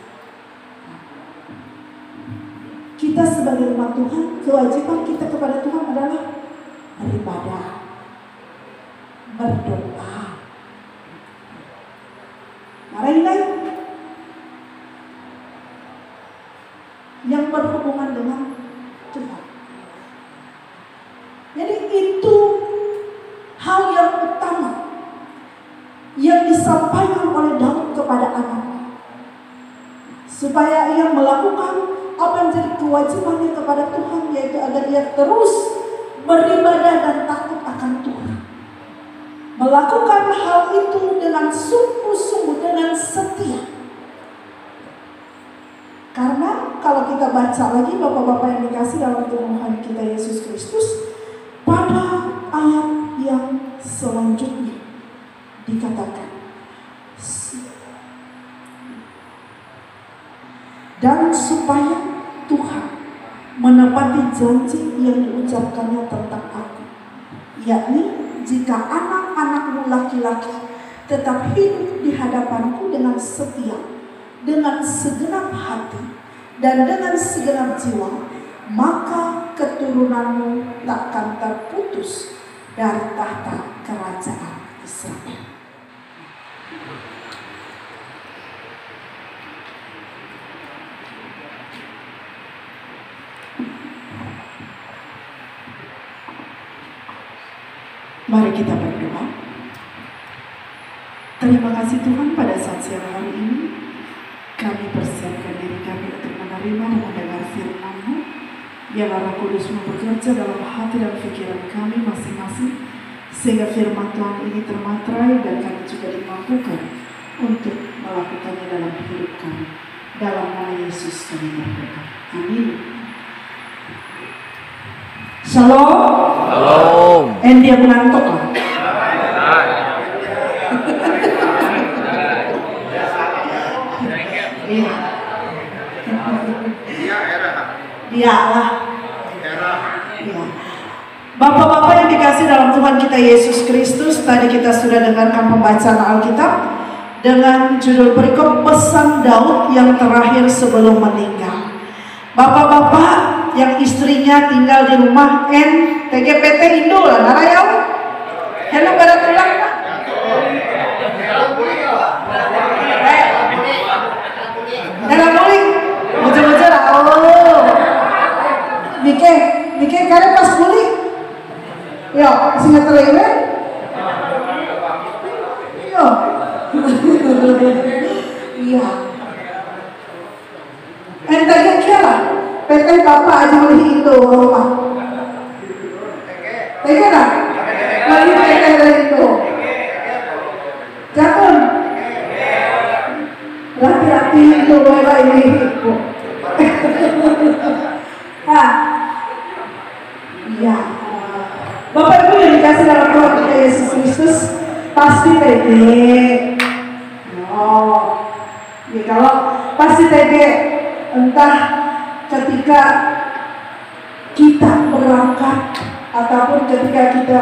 Kita sebagai umat Tuhan, kewajiban kita kepada Tuhan adalah beribadah, berdoa. Lain-lain yang berhubungan dengan Tuhan. Jadi itu hal yang utama yang disampaikan oleh Daud kepada anaknya, supaya ia melakukan apa yang jadi kewajibannya kepada Tuhan, yaitu agar ia terus beribadah dan takut akan Tuhan. Melakukan hal itu dengan sungguh-sungguh, dengan setia. Karena kalau kita baca lagi Bapak-Bapak yang dikasih dalam Tuhan kita Yesus Kristus, pada ayat yang selanjutnya dikatakan, dan supaya Tuhan menepati janji yang diucapkannya tentang aku, yakni jika anak-anakmu laki-laki tetap hidup di hadapanku dengan setia, dengan segenap hati dan dengan segenap jiwa, maka keturunanmu takkan terputus dari tahta kerajaan Israel. Mari kita berdoa. Terima kasih Tuhan, pada saat siang hari ini kami persiapkan diri kami untuk menerima dan mendengar firman-Mu. Biarlah Roh Kudus-Mu bekerja dalam hati dan pikiran kami masing-masing, sehingga firman Tuhan ini termatrai dan kami juga dimampukan untuk melakukannya dalam hidup kami. Dalam nama Yesus kami berdoa. Amin. Shalom. Shalom. Dia mengantuk lah. Iya. Iyalah. Iya. Bapak-bapak yang dikasih dalam Tuhan kita Yesus Kristus, tadi kita sudah dengarkan pembacaan Alkitab dengan judul perikop pesan Daud yang terakhir sebelum meninggal. Bapak-bapak yang istrinya tinggal di rumah TGPT Indo lah, narayau. Hello pada tulang lah. Dalam muling, muncul-muncul lah. Oh. Yo, singa terlewat. Yo. Iya. Entahnya kira, PT Bapak aja melihat itu, Bapak. Tega dah? Lagi PT dari itu. Jangan. Laki-laki itu bapak ini ibu. Ah, iya. Bapak Ibu yang dikasih dalam Tuhan kita Yesus Kristus pasti tege. Oh, ya kalau pasti tege, entah ketika kita berangkat ataupun ketika kita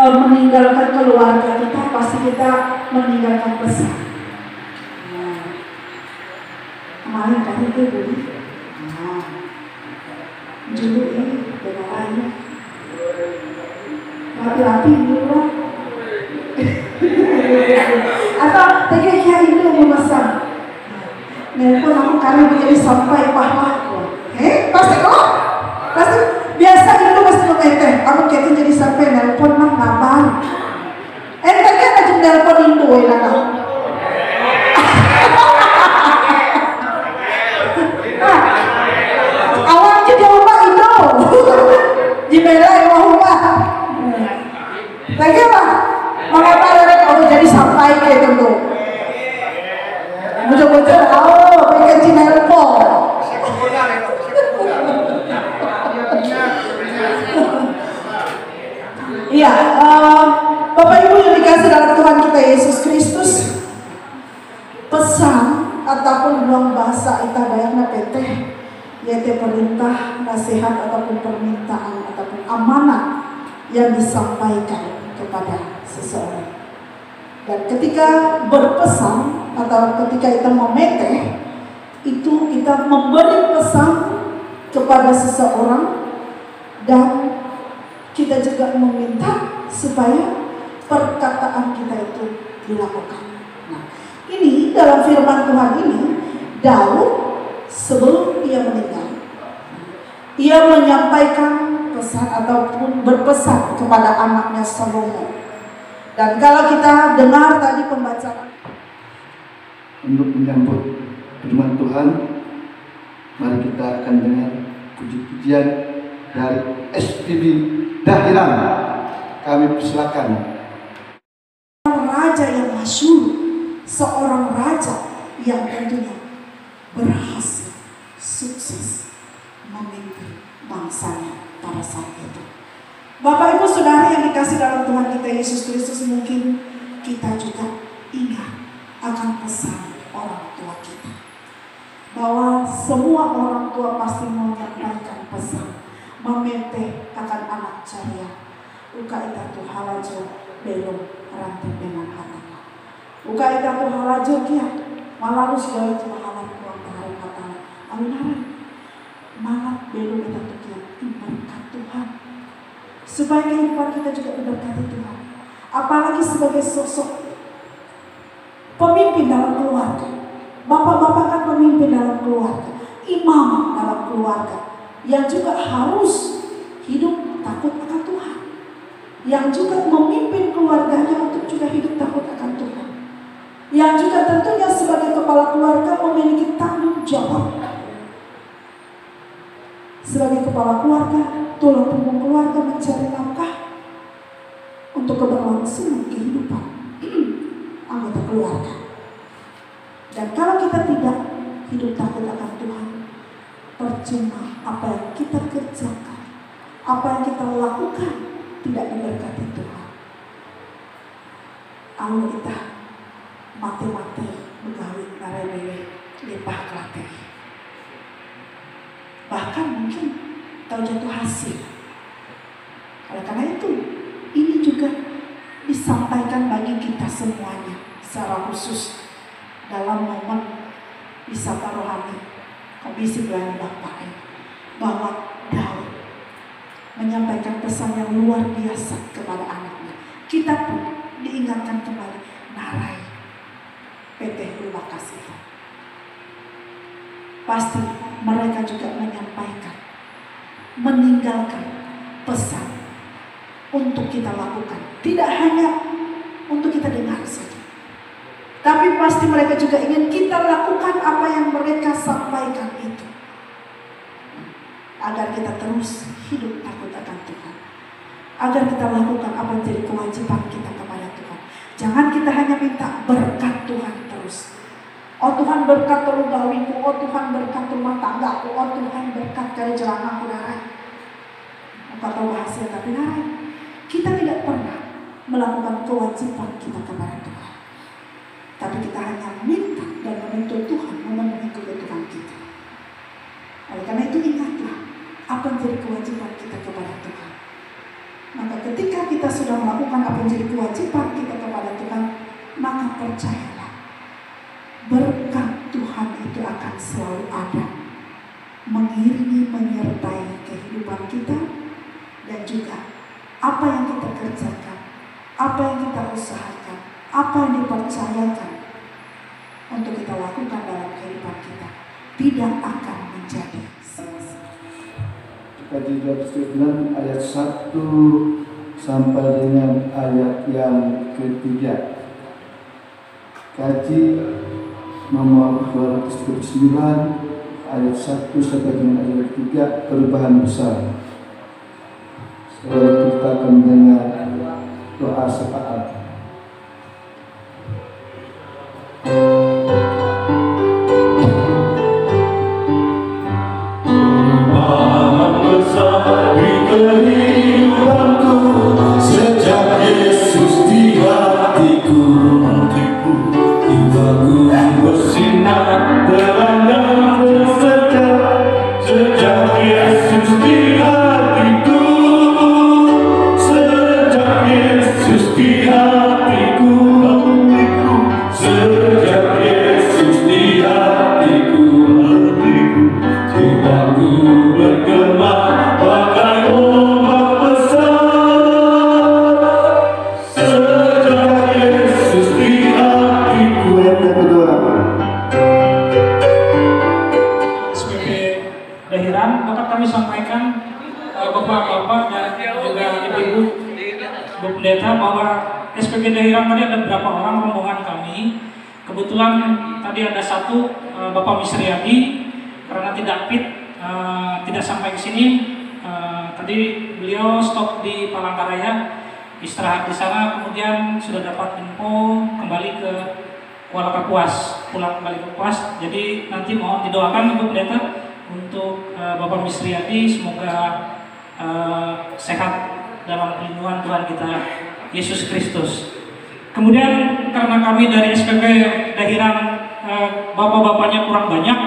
meninggalkan keluarga kita, pasti kita meninggalkan pesan. Kemarin kan itu dulu, dulu ini dengarannya rapi-rapi dulu, atau tegaknya itu memesan. Nelpon aku karena menjadi sampai pahlaku. Pasti kok, pasti biasa itu pasti mengeteh. Aku kayak jadi sampai nelpon mah ngabar. Entahnya aja nelpon itu, enak. Awalnya dia rumah itu dibelai rumah. Lagi apa? Mengapa kamu jadi sampai kayak gitu? Bocor-bocor, pengen cinelpo. Iya, Bapak Ibu yang dikasih dalam Tuhan kita Yesus Kristus, pesan ataupun dalam bahasa Ita Dayakna PT, yaitu perintah, nasihat ataupun permintaan ataupun amanat yang disampaikan kepada seseorang. Dan ketika berpesan atau ketika kita memeteh, itu kita memberi pesan kepada seseorang dan kita juga meminta supaya perkataan kita itu dilakukan. Nah, ini dalam firman Tuhan ini, Daud sebelum ia meninggal, ia menyampaikan pesan ataupun berpesan kepada anaknya Salomo. Dan kalau kita dengar tadi pembacaan untuk menyambut firman Tuhan, mari kita akan dengar puji-pujian dari SPB Dahiran. Kami persilakan. Raja yang masyhur, seorang raja yang tentunya berhasil, sukses memimpin bangsanya pada saat itu. Bapak Ibu Saudara yang dikasih dalam Tuhan kita Yesus Kristus, mungkin kita juga ingat akan pesan orang tua kita, bahwa semua orang tua pasti menyampaikan pesan, memeteh akan anak ceria. Uka ita tu halajo belum rantai benang hatana. Uka ita tu halajo kia malarus gawe tu halan kuang tahari hatana. Aminara malah belum ita tu kia berkat Tuhan, supaya kehidupan kita juga diberkati Tuhan. Apalagi sebagai sosok pemimpin dalam keluarga. Bapak-bapak kan pemimpin dalam keluarga, imam dalam keluarga, yang juga harus hidup takut akan Tuhan, yang juga memimpin keluarganya untuk juga hidup takut akan Tuhan, yang juga tentunya sebagai kepala keluarga memiliki tanggung jawab. Sebagai kepala keluarga, tulang punggung keluarga mencari nafkah untuk keberlangsungan kehidupan anggota keluarga. Dan kalau kita tidak hidup takut akan Tuhan, percuma apa yang kita kerjakan, apa yang kita lakukan tidak diberkati Tuhan. Alu kita mati-mati begawi narewe limpah kelate. Bahkan mungkin tahu jatuh hasil. Oleh karena itu, ini juga disampaikan bagi kita semuanya secara khusus dalam momen wisata rohani Komisi Pelayanan Bapak ini, bahwa Daud menyampaikan pesan yang luar biasa kepada anaknya. Kita pun diingatkan kembali, narai PT Lupa Kasih. Pasti mereka juga menyampaikan, meninggalkan pesan untuk kita lakukan. Tidak hanya untuk kita dengar saja, tapi pasti mereka juga ingin kita lakukan apa yang mereka sampaikan itu, agar kita terus hidup takut akan Tuhan, agar kita lakukan apa yang jadi kewajiban kita kepada Tuhan. Jangan kita hanya minta berkat Tuhan terus. Oh Tuhan berkat telur gawiku, oh Tuhan berkat rumah tanggaku, oh Tuhan berkat dari jalananku Narai. Engkau tahu hasil, tapi Narai, kita tidak pernah melakukan kewajiban kita kepada Tuhan, tapi kita hanya minta dan menuntut Tuhan memenuhi kebutuhan kita. Oleh karena itu ingatlah apa yang jadi kewajiban kita kepada Tuhan. Maka ketika kita sudah melakukan apa yang jadi kewajiban kita kepada Tuhan, maka percayalah, berkat Tuhan itu akan selalu ada, mengiringi, menyertai kehidupan kita, dan juga apa yang kita kerjakan, apa yang kita usahakan, apa yang dipercayakan untuk kita lakukan dalam kehidupan kita tidak akan menjadi sia-sia. Kaji 209 ayat 1 sampai dengan ayat yang ketiga. Kaji nomor 209 ayat 1 sampai dengan ayat 3, perubahan besar. Setelah kita akan mendengar doa syafaat. Perubahan besar di kehidupanku sejak Yesus di hatiku. Jiwaku bersinar terang dan sejahtera sejak Yesus di hatiku. Sejak Yesus di hatiku. Sejak Yesus di hatiku. Jiwaku bergema bagai ombak besar. Sejak Yesus di hatiku. Yang kedua, SPP Dahiran dapat kami sampaikan bapak-bapak dan juga ibu-ibu Bu Pendeta bahwa SPP Dahiran tadi ada beberapa orang rombongan kami. Kebetulan tadi ada satu Bapak Misriadi, karena tidak fit tidak sampai ke sini. Tadi beliau stop di Palangkaraya, istirahat di sana, kemudian sudah dapat info kembali ke Kuala Kapuas, pulang kembali ke Kapuas. Jadi nanti mohon didoakan Ibu Pendeta untuk Bapak Misriadi, semoga sehat dalam perlindungan Tuhan kita Yesus Kristus. Kemudian karena kami dari SPP Dahiran bapak-bapaknya kurang banyak,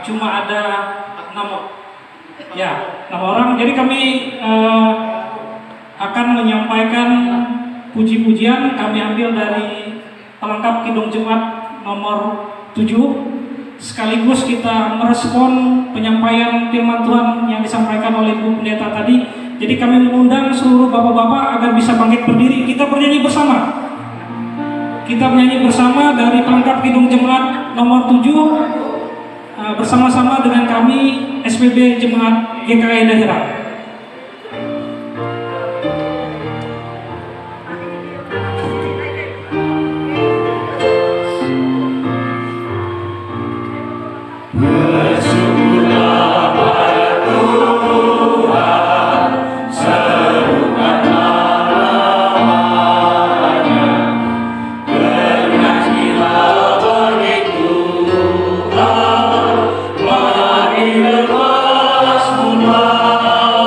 cuma ada 6 orang. Jadi kami akan menyampaikan puji-pujian. Kami ambil dari pelengkap Kidung Jemaat nomor 7, sekaligus kita merespon penyampaian firman Tuhan yang disampaikan oleh Bu Pendeta tadi. Jadi kami mengundang seluruh bapak-bapak agar bisa bangkit berdiri. Kita bernyanyi bersama. Kita bernyanyi bersama dari pelengkap Kidung Jemaat nomor 7 bersama-sama dengan kami SPB Jemaat GKI Dahiran. Mari lepas pulang.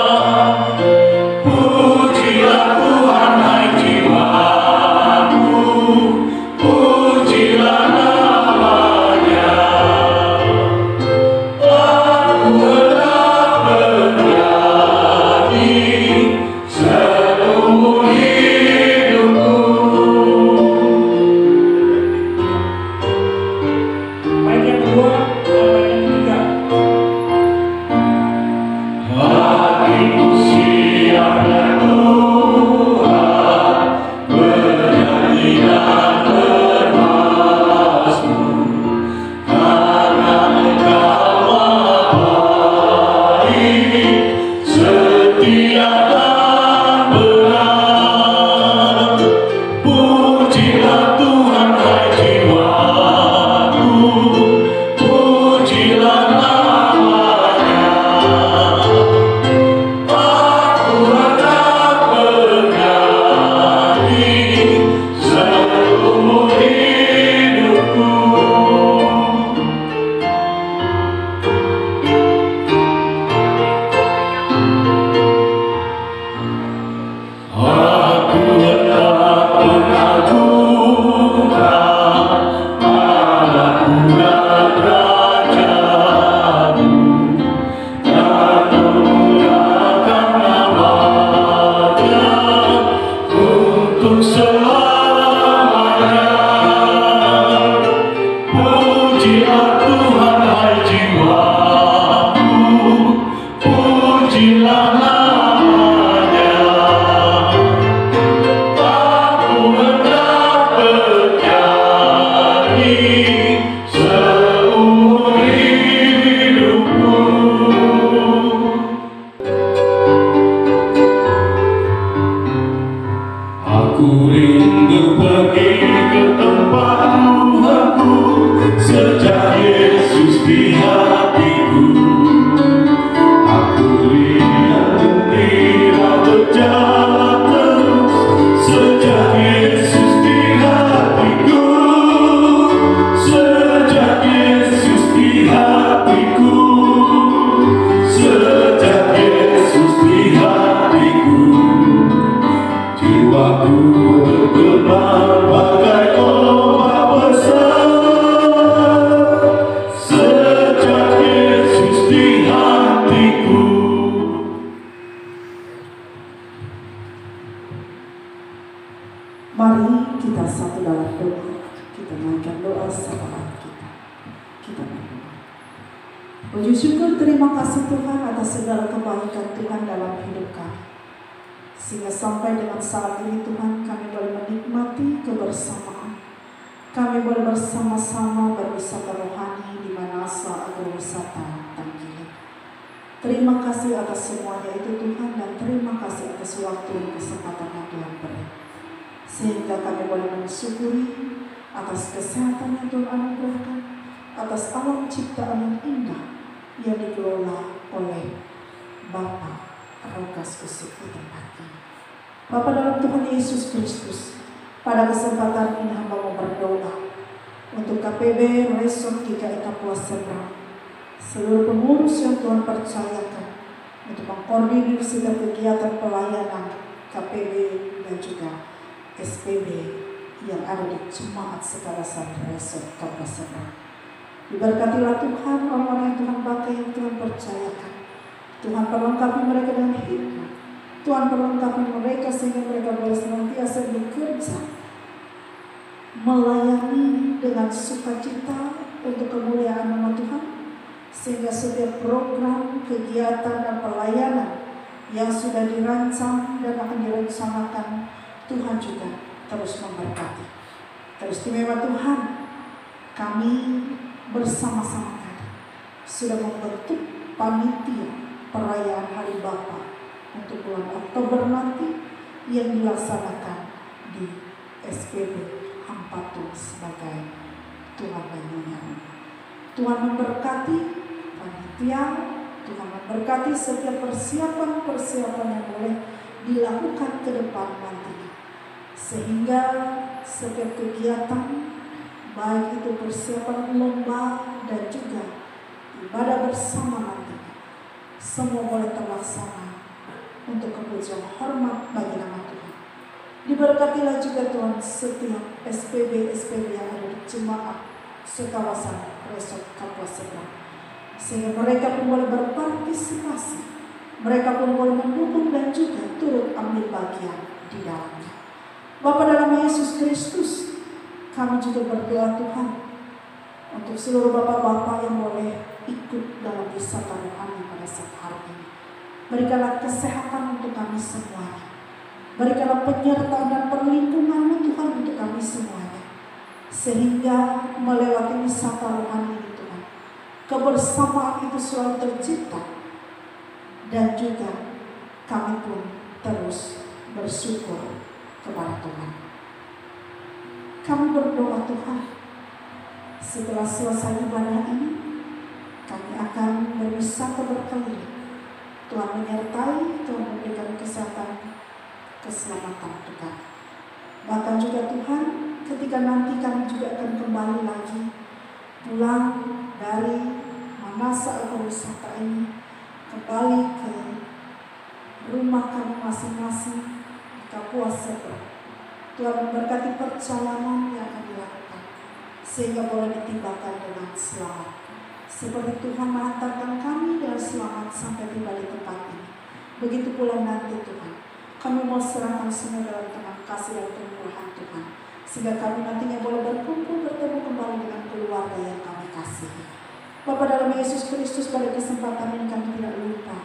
berdoa. Kita naikkan doa sahabat kita. Kita berdoa. Puji syukur terima kasih Tuhan atas segala kebaikan Tuhan dalam hidup kami. Sehingga sampai dengan saat ini Tuhan kami boleh menikmati kebersamaan. Kami boleh bersama-sama berwisata rohani di Manasa Agrowisata Tangkili. Terima kasih atas semuanya itu Tuhan, dan terima kasih atas waktu dan kesempatan yang Tuhan beri. Sehingga kami boleh mensyukuri atas kesehatan yang Tuhan anugerahkan, atas alam ciptaan yang indah yang dikelola oleh Bapa Rogas Kusuk Utapati. Bapa dalam Tuhan Yesus Kristus, pada kesempatan ini hamba mau berdoa untuk KPB Resort GKI Kapuas Seberang, seluruh pengurus yang Tuhan percayakan untuk mengkoordinir segala kegiatan pelayanan KPB dan juga SPB yang ada di Jemaat Sekalasan Resort Kapuas Seberang. Diberkatilah Tuhan orang-orang yang Tuhan pakai, yang Tuhan percayakan. Tuhan perlengkapi mereka dengan hikmat. Tuhan perlengkapi mereka sehingga mereka boleh senantiasa bekerja, melayani dengan sukacita untuk kemuliaan nama Tuhan, sehingga setiap program, kegiatan, dan pelayanan yang sudah dirancang dan akan direncanakan, Tuhan juga terus memberkati. Teristimewa Tuhan, kami bersama-sama tadi sudah membentuk panitia perayaan Hari Bapa untuk bulan Oktober nanti yang dilaksanakan di SPB Ampatu sebagai Tuhan Banyuwangi. Tuhan memberkati panitia, Tuhan memberkati setiap persiapan-persiapan yang boleh dilakukan ke depan nanti, sehingga setiap kegiatan, baik itu persiapan lomba dan juga ibadah bersama nanti, semua boleh terlaksana untuk kepujian hormat bagi nama Tuhan. Diberkatilah juga Tuhan setiap SPB yang ada di Jemaat Sekawasan Resort Kapuas Seberang, sehingga mereka pun boleh berpartisipasi, mereka pun boleh mendukung dan juga turut ambil bagian di dalamnya. Bapa dalam Yesus Kristus, kami juga berdoa Tuhan untuk seluruh bapak-bapak yang boleh ikut dalam wisata rohani pada saat hari ini. Berikanlah kesehatan untuk kami semuanya. Berikanlah penyertaan dan perlindungan Tuhan untuk kami semuanya. Sehingga melewati wisata rohani ini Tuhan, kebersamaan itu selalu tercipta. Dan juga kami pun terus bersyukur kepada Tuhan. Kami berdoa Tuhan, setelah selesai ibadah ini, kami akan berwisata berkeliling. Tuhan menyertai, Tuhan memberikan kesehatan, keselamatan Tuhan. Bahkan juga Tuhan, ketika nanti kami juga akan kembali lagi pulang dari Manasa Agrowisata ini, kembali ke rumah kami masing-masing di Kapuas Seberang. Tuhan memberkati perjalanan yang akan dilakukan, sehingga boleh ditibakan dengan selamat. Seperti Tuhan mengantarkan kami dengan selamat sampai tiba di tempat ini, begitu pula nanti Tuhan, kami mau serahkan semua dalam tangan kasih dan kemurahan Tuhan, sehingga kami nantinya boleh berkumpul bertemu kembali dengan keluarga yang kami kasihi. Bapa dalam Yesus Kristus, pada kesempatan ini kami tidak lupa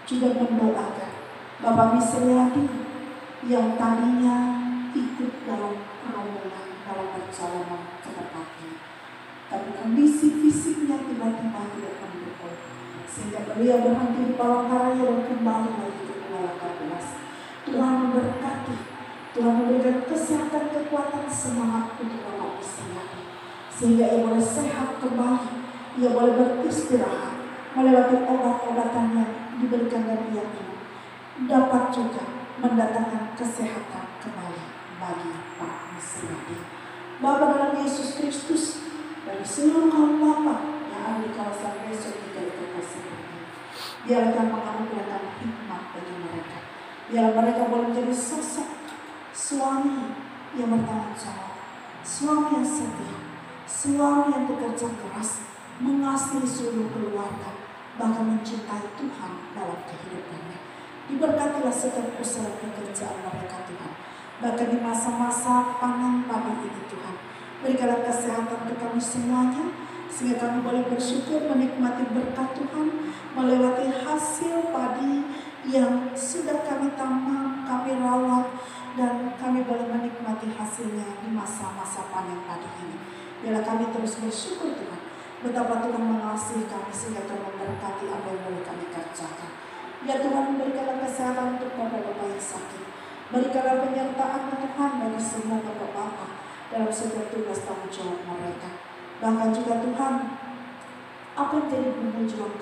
juga mendoakan Bapak Misriadi yang tadinya ikut dalam rombongan dalam perjalanan ke tempat ini, tapi kondisi fisiknya tiba-tiba tidak mendukung, sehingga beliau berhenti di Palangkaraya dan kembali lagi ke Kuala Kapuas. Tuhan memberkati, Tuhan memberikan kesehatan, kekuatan, semangat untuk Bapak Misriadi, sehingga ia boleh sehat kembali, ia boleh beristirahat, melewati obat-obatan yang diberikan dan ia minum, dapat juga mendatangkan kesehatan kembali bagi Pak Misriadi. Bapa dalam Yesus Kristus, dari seluruh kaum Bapa yang ada di kawasan Resort GKI Kapuas Seberang, biarlah Tuhan menganugerahkan hikmat bagi mereka. Biarlah mereka boleh menjadi sosok suami yang bertanggung jawab, suami yang setia, suami yang bekerja keras, mengasihi seluruh keluarga, bahkan mencintai Tuhan dalam kehidupannya. Diberkatilah setiap usaha pekerjaan mereka Tuhan. Bahkan di masa-masa panen padi ini Tuhan, berikanlah kesehatan untuk kami semuanya, sehingga kami boleh bersyukur menikmati berkat Tuhan, melewati hasil padi yang sudah kami tanam, kami rawat, dan kami boleh menikmati hasilnya di masa-masa panen padi ini. Biarlah kami terus bersyukur Tuhan, betapa Tuhan mengasihi kami sehingga Tuhan memberkati apa yang boleh kami kerjakan. Ya Tuhan, berikanlah kesehatan untuk bapak-bapak yang sakit. Berikanlah penyertaan Tuhan bagi semua bapak-bapak dalam setiap tugas tanggung jawab mereka. Bahkan juga Tuhan, apa yang jadi bumbu juang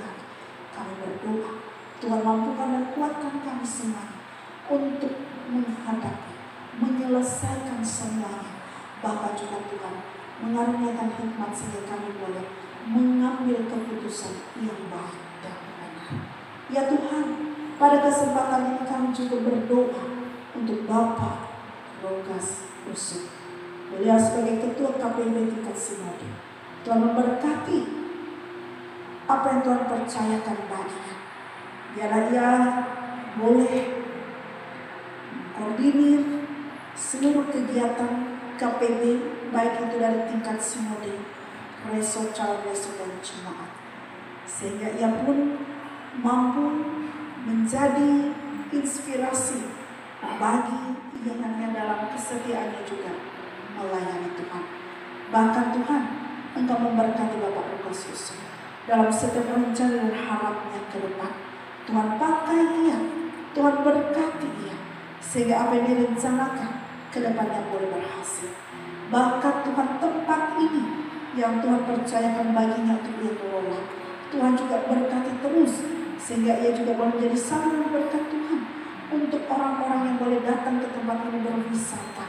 kami berdoa, Tuhan mampukan dan kuatkan kami semuanya untuk menghadapi, menyelesaikan semuanya. Bahkan juga Tuhan, mengaruniakan hikmat sehingga kami boleh mengambil keputusan yang baik dan benar. Ya Tuhan, pada kesempatan ini kami juga berdoa untuk Bapak Rogas Usut. Beliau sebagai Ketua KPIB tingkat Sinode, Tuhan memberkati apa yang Tuhan percayakan baginya. Biarlah ia boleh koordinir seluruh kegiatan KPIB, baik itu dari tingkat Sinode, Reso, calon Reso, dan jemaat, sehingga ia pun mampu menjadi inspirasi bagi yang hanya dalam kesetiaannya juga melayani Tuhan. Bahkan Tuhan, Engkau memberkati Bapak Rogas Usut dalam setiap rencana dan harapnya ke depan. Tuhan pakai dia, Tuhan berkati dia, sehingga apa yang direncanakan ke depannya boleh berhasil. Bahkan Tuhan, tempat ini yang Tuhan percayakan baginya untuk dia kelola, Tuhan juga berkati terus, sehingga ia juga boleh menjadi saluran berkat Tuhan untuk orang-orang yang boleh datang ke tempat ini berwisata.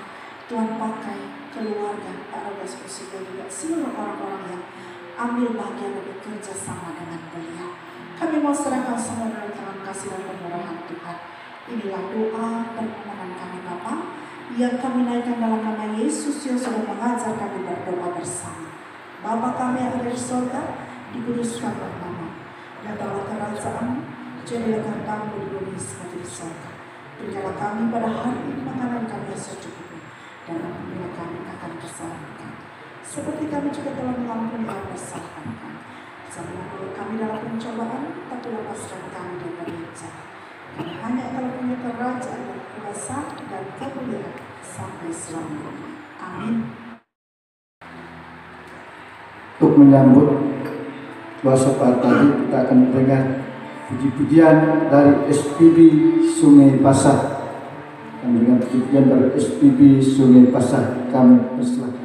Tuhan pakai keluarga Pak Rogas Usut dan juga seluruh orang-orang yang ambil bagian dan bekerja sama dengan beliau. Kami mau serahkan semua dalam tangan kasih dan kemurahan Tuhan. Inilah doa permohonan kami Bapa yang kami naikkan dalam nama Yesus yang sudah mengajar kami berdoa bersama. Bapa kami yang ada di surga, dikuduskanlah nama-Mu, datanglah kerajaan-Mu, jadilah kehendak-Mu di bumi seperti di surga. Berikanlah kami pada hari ini makanan kami yang secukupnya, dan ampunilah kami akan kesalahan kami, seperti kami juga telah mengampuni orang kesalahan kami. Jangan membawa kami dalam pencobaan, tapi lepaskan kami dari jahat. Karena hanya Engkau punya kerajaan dan kuasa dan kemuliaan sampai selamanya. Amin. Untuk menyambut puasa tadi, kita akan mendengar puji-pujian dari SPB Sungai Pasah. Dan dengan pujian dari SPB Sungai Pasah, kami persilakan.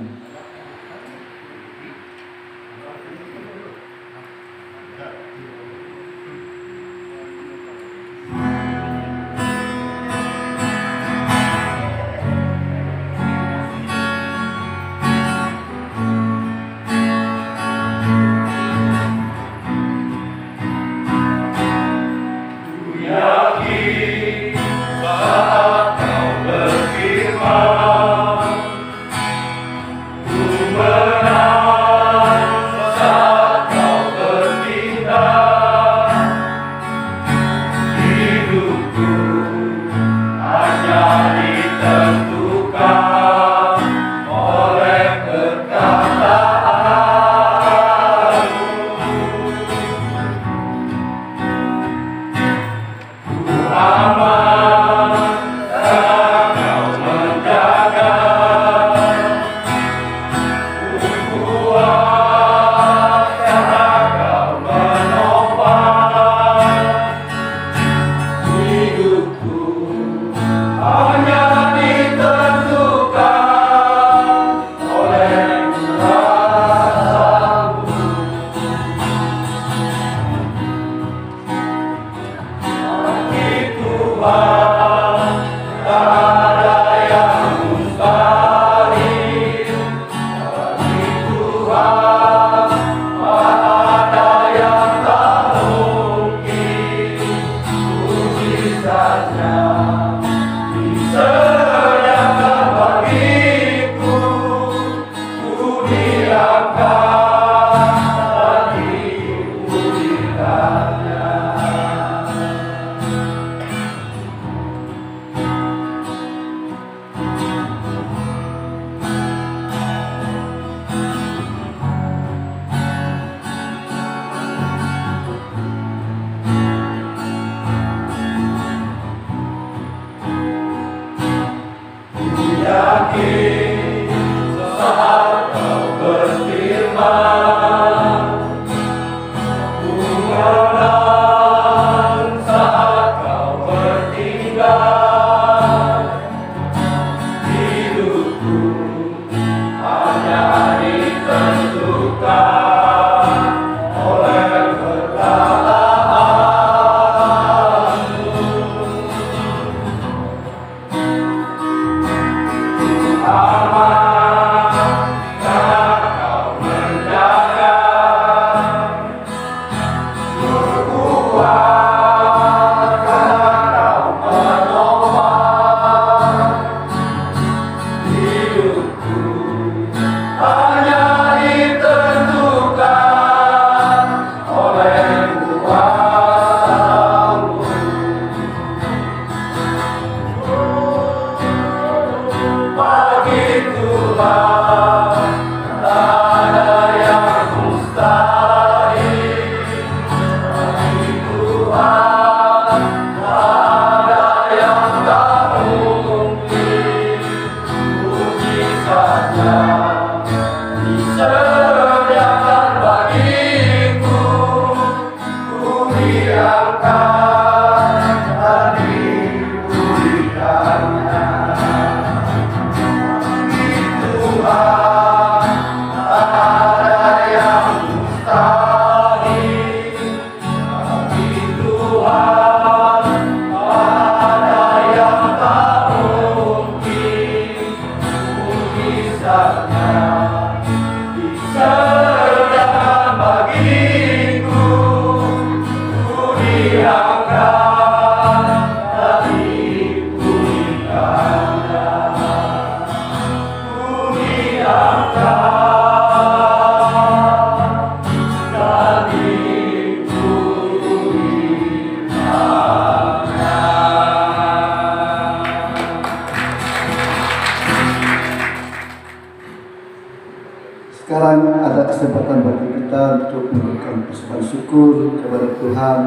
persembahan syukur kepada Tuhan.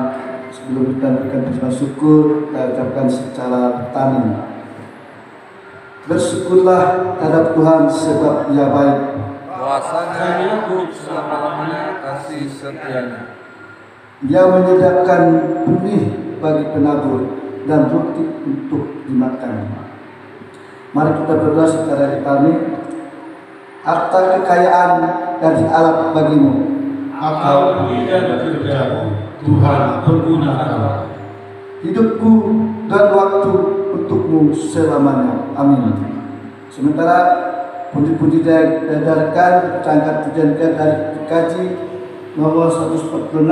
Sebelum kita berikan persembahan syukur, kita ucapkan secara bertani. Bersyukurlah terhadap Tuhan sebab Ia baik. Kuasanya hidup selama-lamanya, kasih setianya. Ia menyediakan benih bagi penabur dan roti untuk dimakan. Mari kita berdoa secara bertani. Harta kekayaan dari Allah bagimu. Akal budi dan kerjamu, Tuhan pergunakan. Hidupku dan waktu untukmu selamanya. Amin. Sementara puji-puji diedarkan, cangkat pujian dari dikaji nomor 146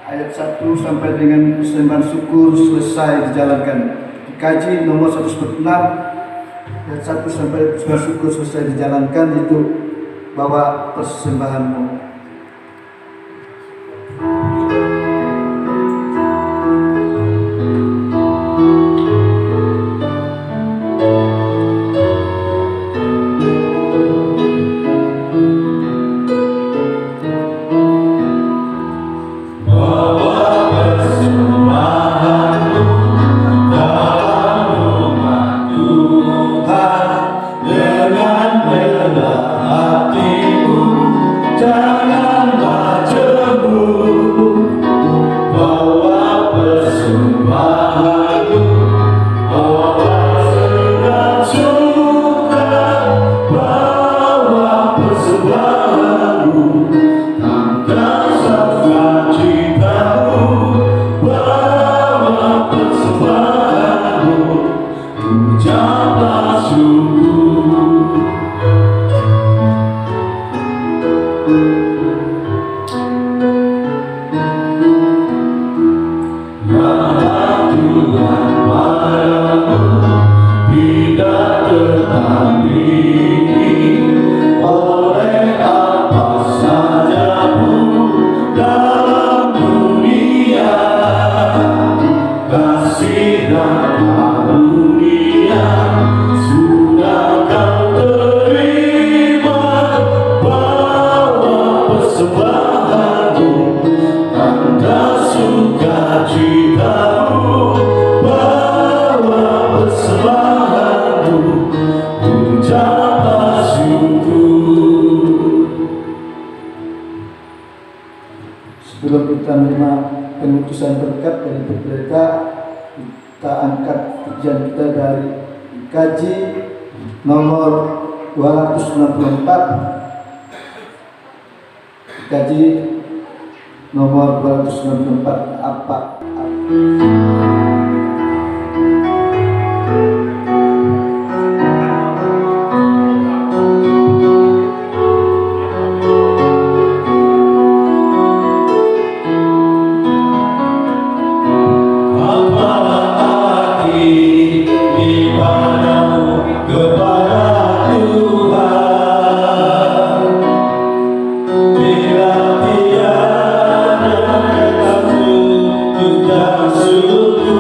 ayat 1 sampai dengan persembahan syukur selesai dijalankan. Dikaji nomor 146 ayat 1 sampai persembahan syukur selesai dijalankan, itu bawa persembahanmu. Sebelum kita menerima pengutusan berkat dari pendeta, kita angkat pujian kita dari kaji nomor 264. Kaji nomor 264 apa? Bila tiada kasih, juga syukur.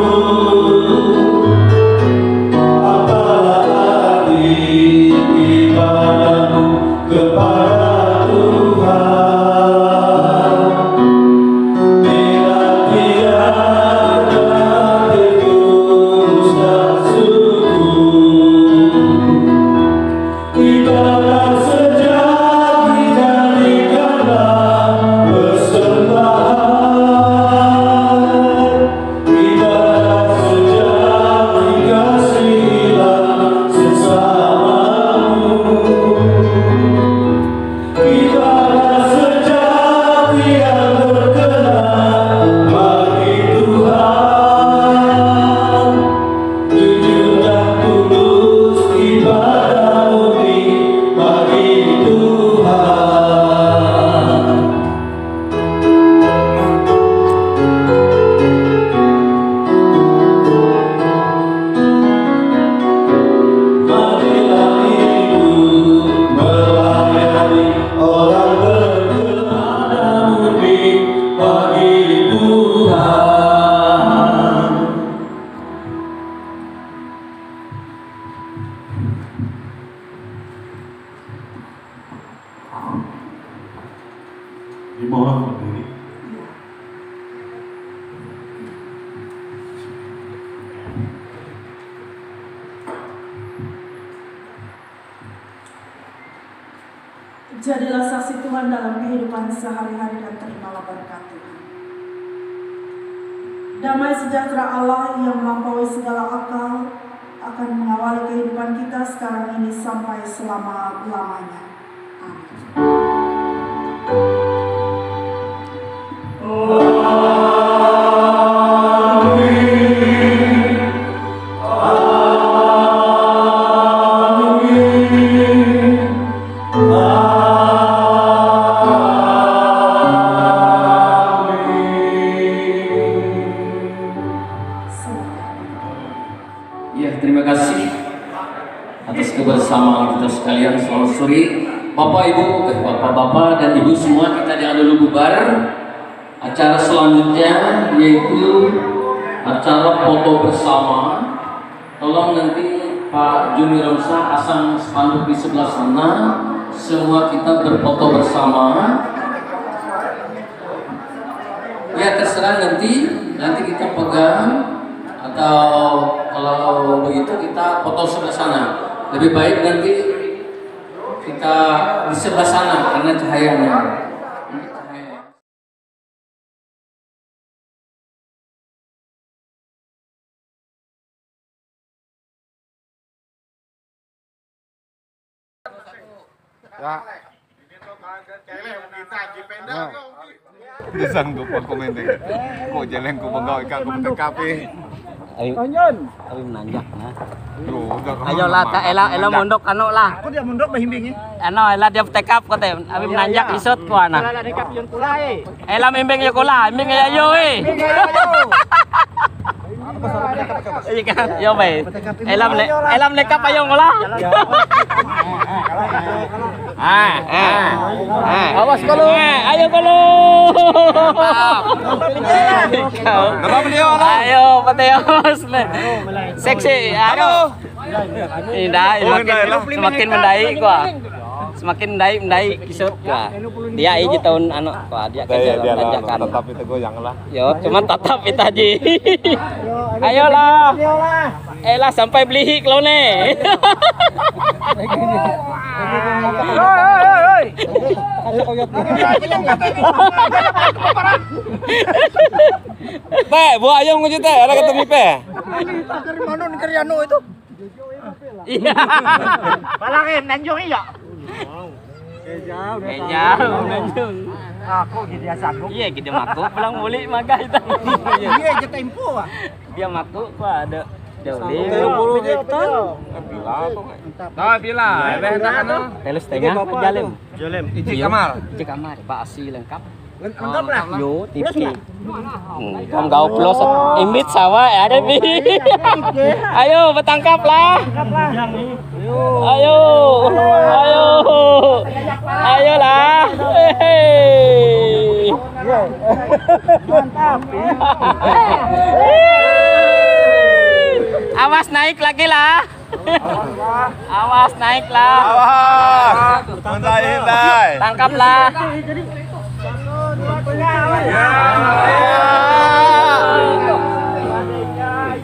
Jadilah saksi Tuhan dalam kehidupan sehari-hari dan terimalah berkat Tuhan. Damai sejahtera Allah yang melampaui segala akal akan mengawali kehidupan kita sekarang ini sampai selama-lamanya. Kebersamaan kita sekalian, selamat sore Bapak-Bapak dan Ibu semua. Kita jangan dulu bubar. Acara selanjutnya yaitu acara foto bersama. Tolong nanti Pak Juni Romsa pasang spanduk di sebelah sana. Semua kita berfoto bersama. Ya terserah nanti kita pegang atau kalau begitu kita foto sebelah sana. Lebih baik nanti kita di sebelah sana karena cahayanya. Dia sanggup komen dengan kok jalan ko bangga ikan ko TKP. Ayo menanjak nah. Ayolah ela mondok anu lah. Aku dia mondok bahimbingi. Anu ela dia tekap ko teh. Abi menanjak isot ko ana. Ela dekap yun kula Ela mimbing yo kula, mimbing ayo Iya bay. Elam nekap ayo kula. Awas kolo. Ayo kolo. Napa beliau? Ayo pateos. Seksi. Aduh. Indah, semakin mendai gua. Semakin mendai kisut gua. Dia aja tahun anu gua dia ajakan. Tetap itu goyang lah. Yo, cuman tetap itu aja. Ayolah. Elah sampai beli klone. Oi. Pe, buah ayam ngujut teh, ada ketemu pe. Dari mana nih Karyano itu? Iya. Balangin, nanjung iya. Jauh, nanjung. Aku gitu ya sanggup. Iya, gitu makuk pulang muli magah itu. Iya, kita info ah. Dia makuk kok ada. Jauh deh. Bila, Telus tengah Jalim. Icik Kamal. Icik Kamal, basi lengkap. Lengkap lah. Yo, tipki. Om gau plus imit sawa ada bi. Ayo bertangkap lah. Ayo. Ayolah. Mantap. Awas naik lagi lah. Awas naik lah. Awas. Hindai. Tangkaplah.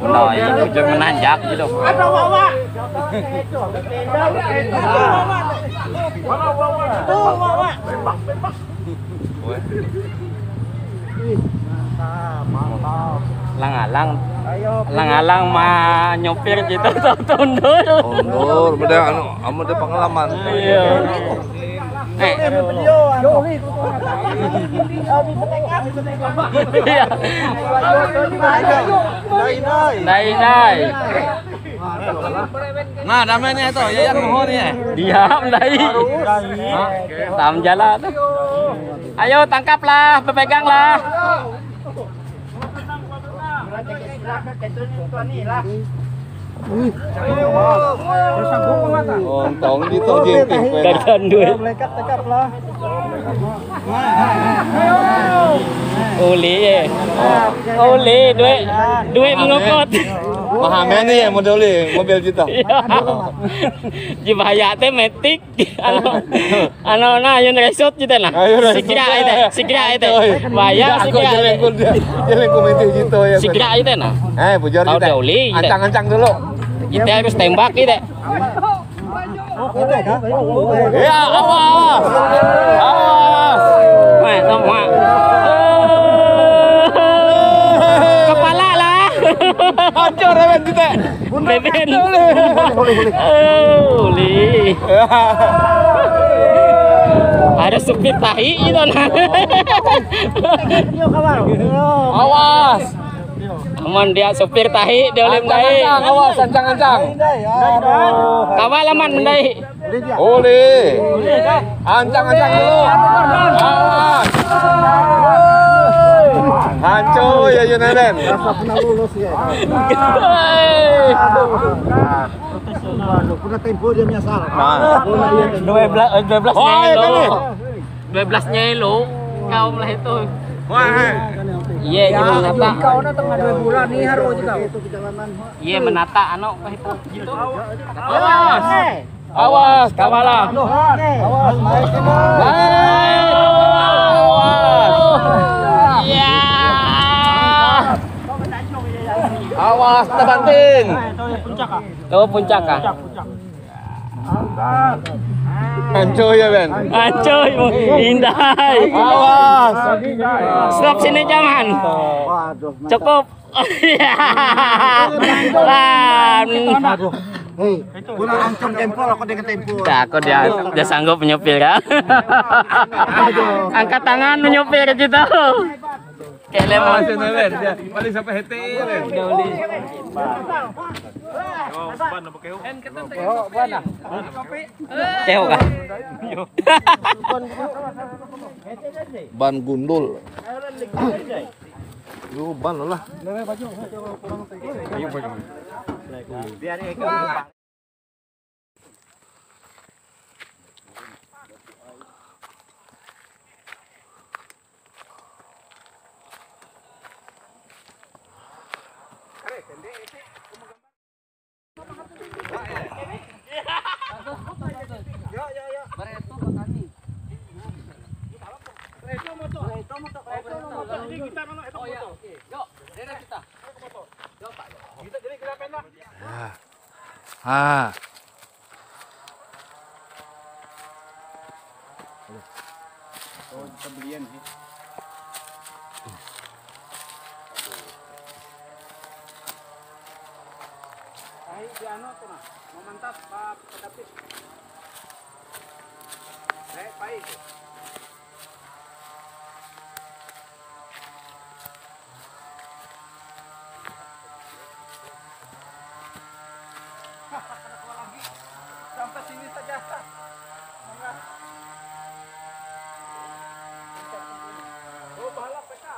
Nah, ini ujung menanjak gitu. Ada wawa. Lang-alang mah nyopir gitu tundur. Tundur, beda anu ada pengalaman. Iya. Dai. Nah, damainya itu ya yang mohon ya. Diam dai. Tam jalan. Ayo tangkaplah, berpeganglah. Tong di to jengking. Dagan duit. Tekap lah. Uli ya. Uli duit mengukut. Mahamen nih ya mobil kita. Jibaya teh metik. Ano na yun resort kita lah. Sikira itu. Bayar sikira. Jalan komite gitu ya. Sikira itu nah. Bujur kita. Ancang-ancang dulu. Kita harus tembak kita. Ya, awas. Awas. Kepala lah. Hancur ya kita. Beben. Uli. Ada supir tahi itu nah. Awas. Aman dia supir tahi dia oleh mendai. Awas ancang-ancang. Kawal aman mendai. Oleh. Ancang-ancang dulu. Awas. Hancur ya Yunaden. Pernah lulus ya. Pernah tempo dia nyasar. 12 nyelo. Kau lah itu. Wah. Iya, gimana menata? Kau na tengah 2 bulan nih harus kau. Iya, menata anu itu. Gitu. Awas. Awas, kawalah. Awas, naik. Iya. Awas, tebanting. Tuh puncak kah? Hancur ya Ben. Hancur, indah. Awas. Stop sini jangan. Cukup. Lan. Hei, kurang ancam tempo aku dengan tempo. Takut dia sanggup menyupir ya. Angkat tangan menyupir gitu. Kayak lemon. Paling sampai hete. Keho kah? Ban gundul. Yo ban lah. Biar Pembelian sih. Ay, di ano to na? Mamantap pa kadapit. Pai. Sampai sini saja. Oh, balap peka.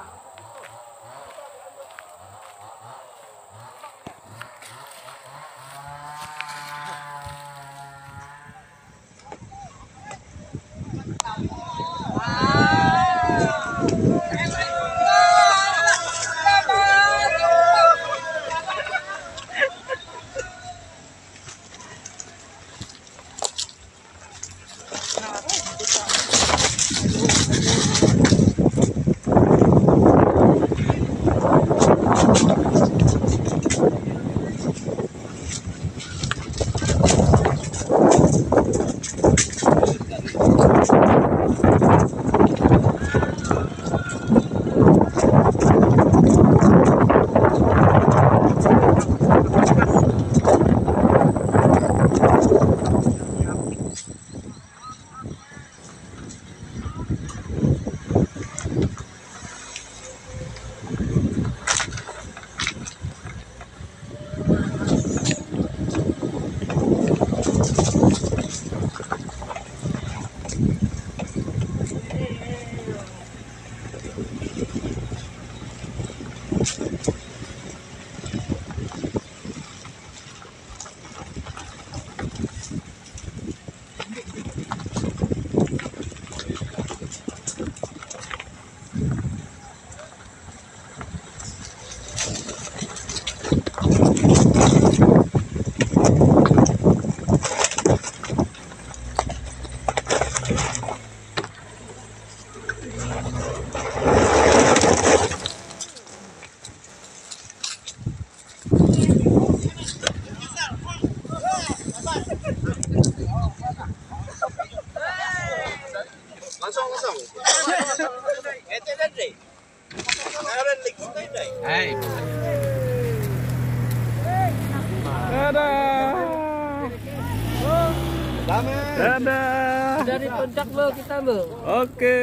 Dadah. Dari puncak lo kita lo. Oke.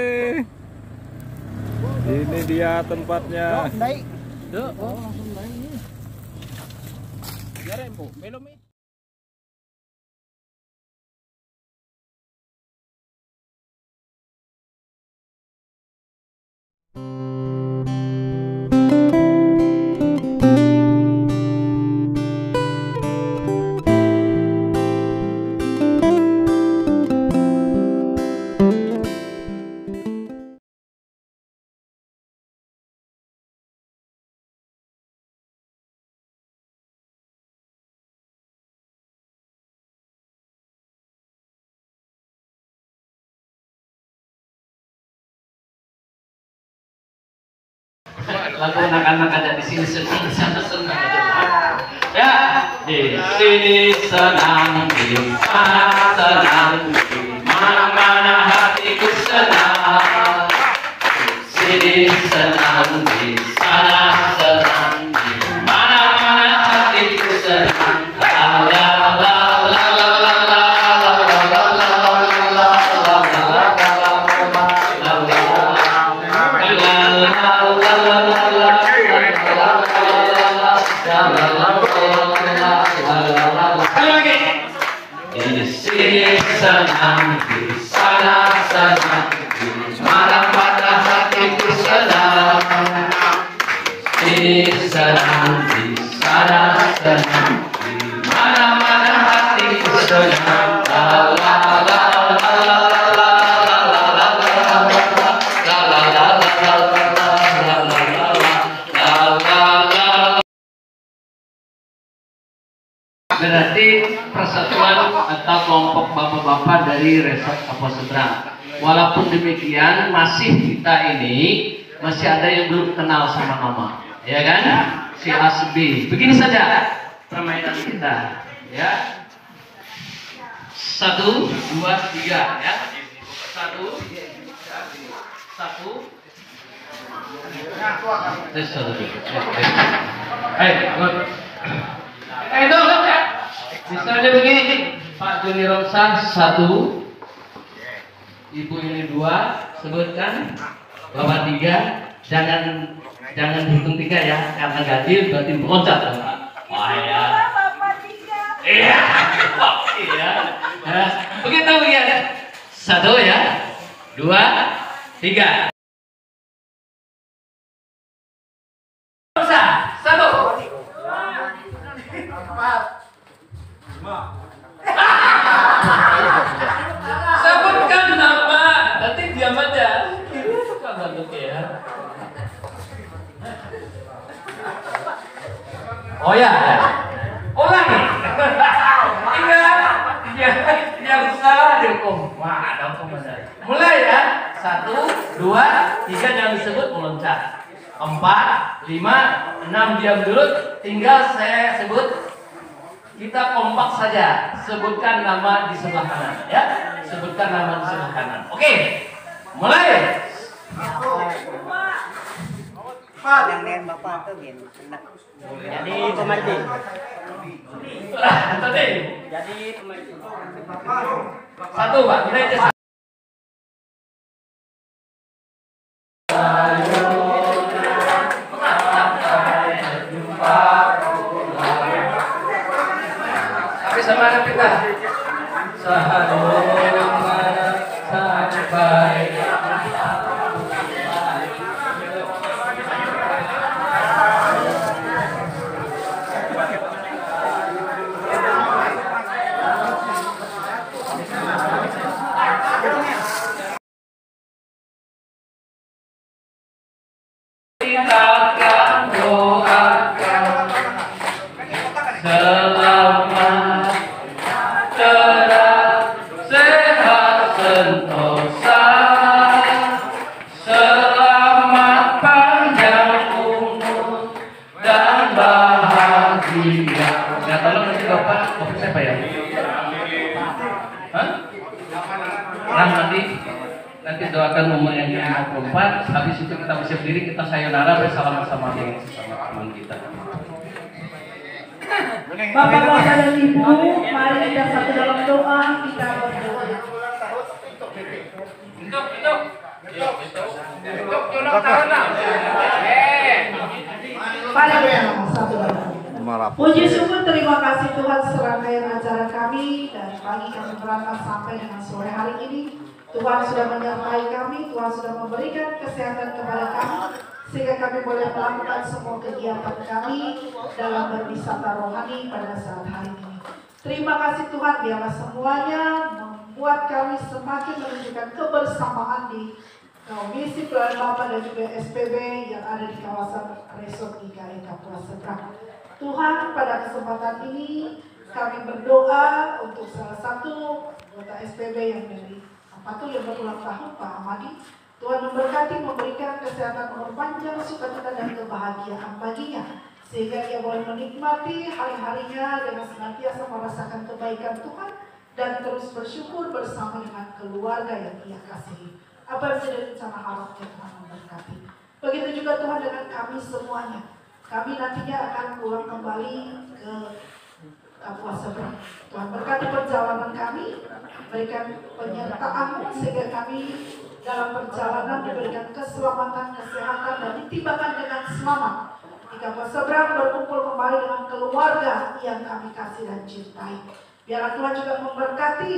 Ini dia tempatnya. Naik. Langsung naik. Biar empo, belum ini. Lagu anak-anak ada di sini senang, sana senang. Ya, di sini senang, di sana senang, di mana-mana hatiku senang. Di sini senang, di sana senang, di mana-mana hatiku senang. La la la la la la la la la la di sini senang, di sana senang, di mana-mana hatiku senang. Di sini senang, di sana senang, di mana-mana hatiku senang. La la la la la la la berarti persatuan atau kelompok bapak-bapak dari Resort Kapuas Seberang. Walaupun demikian masih kita ini masih ada yang belum kenal sama nama, ya kan? Si A si B. Begini saja permainan kita, ya. 1, 2, 3, ya. 1, 1. Itu misalnya begini, Pak Joni Romsan 1, Ibu ini 2, sebutkan, Bapak 3, jangan hitung 3 ya, karena ganjil berarti meloncat. Wah ya. Iya. Iya. Begitu ya. 1 ya, 2, 3. Romsan 1. Sebutkan nama, nanti diam aja. Suka bantu ya. Oh ya, ulangi. Ingat, yang salah dihukum. Wah, ada hukum benar. Mulai ya. 1, 2, 3 jangan disebut meloncat. 4, 5, 6 diam dulu. Tinggal saya sebut. Kita kompak saja, sebutkan nama di sebelah kanan, ya. Sebutkan nama di sebelah kanan. Oke, mulai. Pak, yang dengan bapak tuh gini. Jadi pemerintah. Tadi. Jadi pemerintah. 1, Pak. Kita aja. Semangat kita. Sampai kita akan doakan selamat, cerah, sehat, sentosa, selamat panjang umur dan bahagia. Ya tolong kasih Bapak siapa ya? Hah? Nah nanti doakan umur yang ke-54. Habis itu kita bisa berdiri, kita sayonara bersalaman sama teman kita. Bapak-bapak dan ibu, mari kita satu dalam doa, kita berdoa. Mari bersama satu dalam doa. Puji syukur, terima kasih Tuhan serangkaian acara kami dan pagi kami berangkat sampai dengan sore hari ini. Tuhan sudah menyertai kami, Tuhan sudah memberikan kesehatan kepada kami, sehingga kami boleh melakukan semua kegiatan kami dalam berwisata rohani pada saat hari ini. Terima kasih Tuhan, biarlah semuanya membuat kami semakin menunjukkan kebersamaan di Komisi Pelayanan Bapa dan juga SPB yang ada di kawasan Resort IKE Kapuas Seberang. Tuhan, pada kesempatan ini kami berdoa untuk salah satu anggota SPB yang dari Patul yang berulang tahun, Pak Amadi. Tuhan memberkati, memberikan kesehatan umur panjang, sukacita dan kebahagiaan baginya, sehingga ia boleh menikmati hari-harinya dengan senantiasa merasakan kebaikan Tuhan dan terus bersyukur bersama dengan keluarga yang ia kasihi. Apa yang menjadi rencana harapnya Tuhan memberkati. Begitu juga Tuhan dengan kami semuanya. Kami nantinya akan pulang kembali ke Kapuas Seberang. Tuhan berkati perjalanan kami, berikan penyertaan sehingga kami dalam perjalanan diberikan keselamatan, kesehatan dan ditibakan dengan selamat. Di Kapuas Seberang berkumpul kembali dengan keluarga yang kami kasih dan cintai. Biarlah Tuhan juga memberkati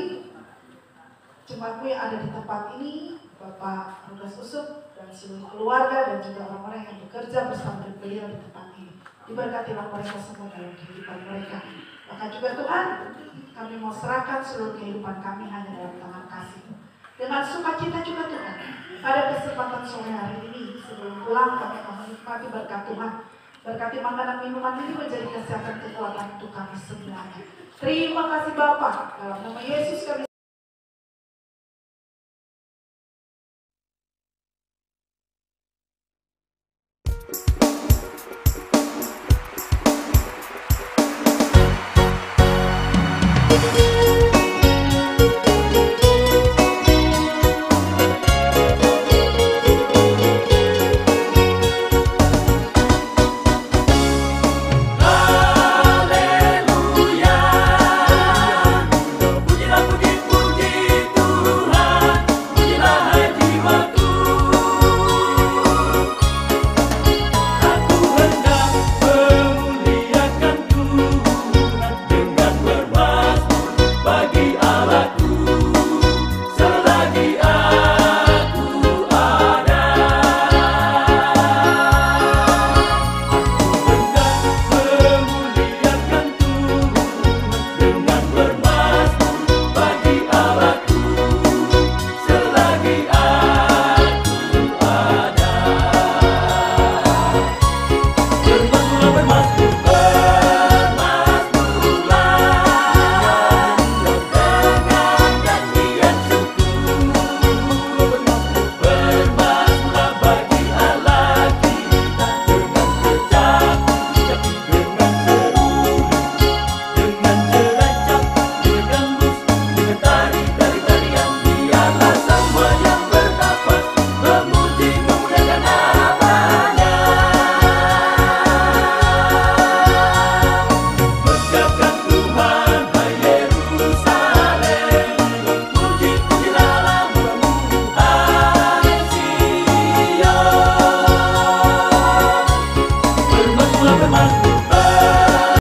jemaatmu yang ada di tempat ini, Bapak Lukas Usup dan seluruh keluarga dan juga orang-orang yang bekerja bersama beliau di tempat ini. Diberkatilah mereka semua dalam kehidupan mereka. Maka juga Tuhan, kami mau serahkan seluruh kehidupan kami hanya dalam tangan kasih-Mu. Dengan sukacita juga Tuhan, pada kesempatan sore hari ini, sebelum pulang kami akan menikmati berkat Tuhan. Berkati makanan minuman ini menjadi kesehatan kekuatan untuk kami semuanya. Terima kasih Bapa, dalam nama Yesus kami